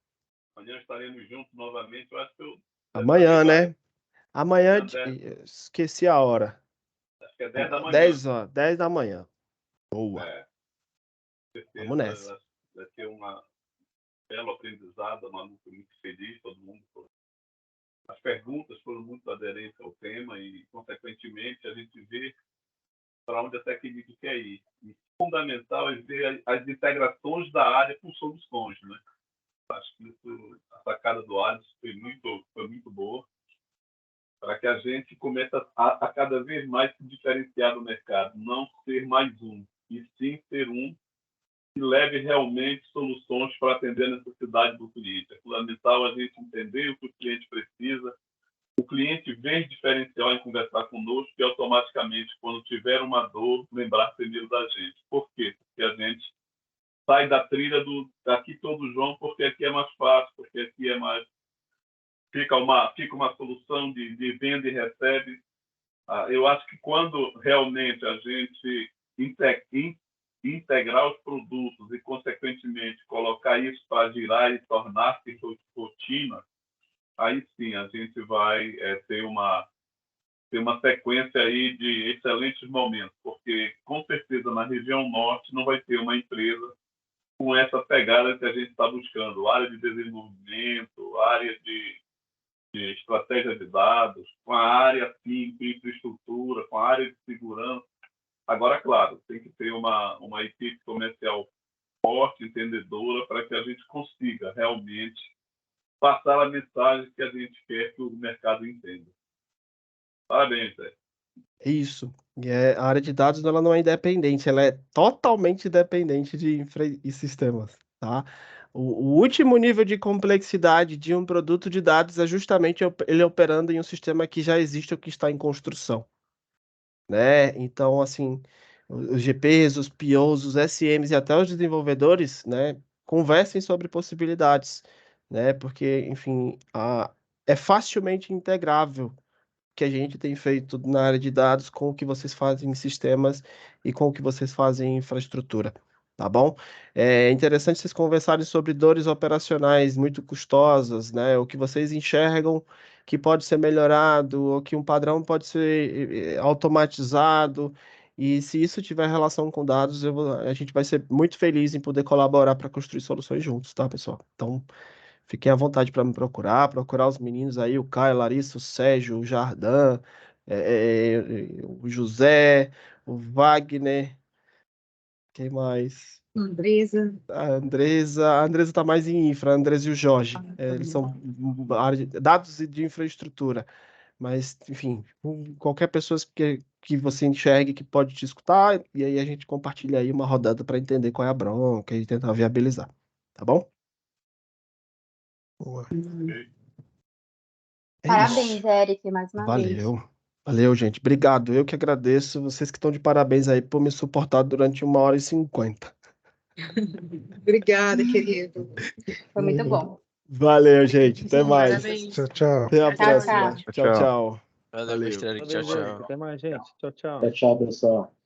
Amanhã estaremos juntos novamente. Eu acho que eu Amanhã, né? Amanhã, Amanhã, 10. esqueci a hora. Acho que é 10 da manhã. 10 horas, 10 da manhã. Boa. Certeza, Vamos nessa. vai ser uma belo aprendizado, uma luta muito feliz, todo mundo. As perguntas foram muito aderentes ao tema e, consequentemente, a gente vê para onde a Tecnip quer ir. E fundamental é ver as integrações da área com soluções, né? Acho que isso, a sacada do Alisson foi muito boa, para que a gente comece a cada vez mais se diferenciar do mercado, não ser mais um, e sim ser um que leve realmente soluções para atender a necessidade do cliente. É fundamental a gente entender o que o cliente precisa. O cliente vem diferencial em conversar conosco e automaticamente, quando tiver uma dor, lembrar primeiro da gente. Por quê? Porque a gente sai da trilha do aqui todo João, porque aqui é mais fácil, porque aqui é mais... Fica uma solução de venda e recebe. Eu acho que quando realmente a gente integrar os produtos e, consequentemente, colocar isso para girar e tornar-se rotina, aí sim a gente vai ter uma sequência aí de excelentes momentos, porque, com certeza, na região norte não vai ter uma empresa com essa pegada que a gente está buscando, área de desenvolvimento, área de estratégia de dados, com a área, sim, de infraestrutura, com a área de segurança. Agora, claro, tem que ter uma equipe comercial forte, entendedora, para que a gente consiga realmente passar a mensagem que a gente quer que o mercado entenda. Parabéns, Zé. Isso. A área de dados ela não é independente, ela é totalmente dependente de infra e sistemas, tá? O último nível de complexidade de um produto de dados é justamente ele operando em um sistema que já existe ou que está em construção, né? Então, assim, os GPs, os POs, os SMs e até os desenvolvedores, né, conversem sobre possibilidades, né? Porque, enfim, é facilmente integrável que a gente tem feito na área de dados com o que vocês fazem em sistemas e com o que vocês fazem em infraestrutura, tá bom? É interessante vocês conversarem sobre dores operacionais muito custosas, né? O que vocês enxergam que pode ser melhorado, ou que um padrão pode ser automatizado. E se isso tiver relação com dados, a gente vai ser muito feliz em poder colaborar para construir soluções juntos, tá, pessoal? Então, fiquem à vontade para me procurar os meninos aí, o Caio, a Larissa, o Sérgio, o Jardim, o José, o Wagner, quem mais? Andresa. A Andresa tá mais em infra, a Andresa e o Jorge. Eles são área de dados e de infraestrutura. Mas, enfim, qualquer pessoa que você enxergue que pode te escutar, e aí a gente compartilha aí uma rodada para entender qual é a bronca e tentar viabilizar. Tá bom? Boa. É Parabéns, isso. Eric, mais uma vez. Valeu, gente. Obrigado. Eu que agradeço. Vocês que estão de parabéns aí por me suportar durante 1h50. Obrigada, querido. Foi muito bom. Valeu, gente. Até mais. Parabéns. Tchau, tchau. Até a Tchau, próxima. tchau. Tchau, tchau. Valeu, Valeu. mestre Eric. Tchau, tchau. Até mais, gente. Tchau, tchau. Tchau, pessoal.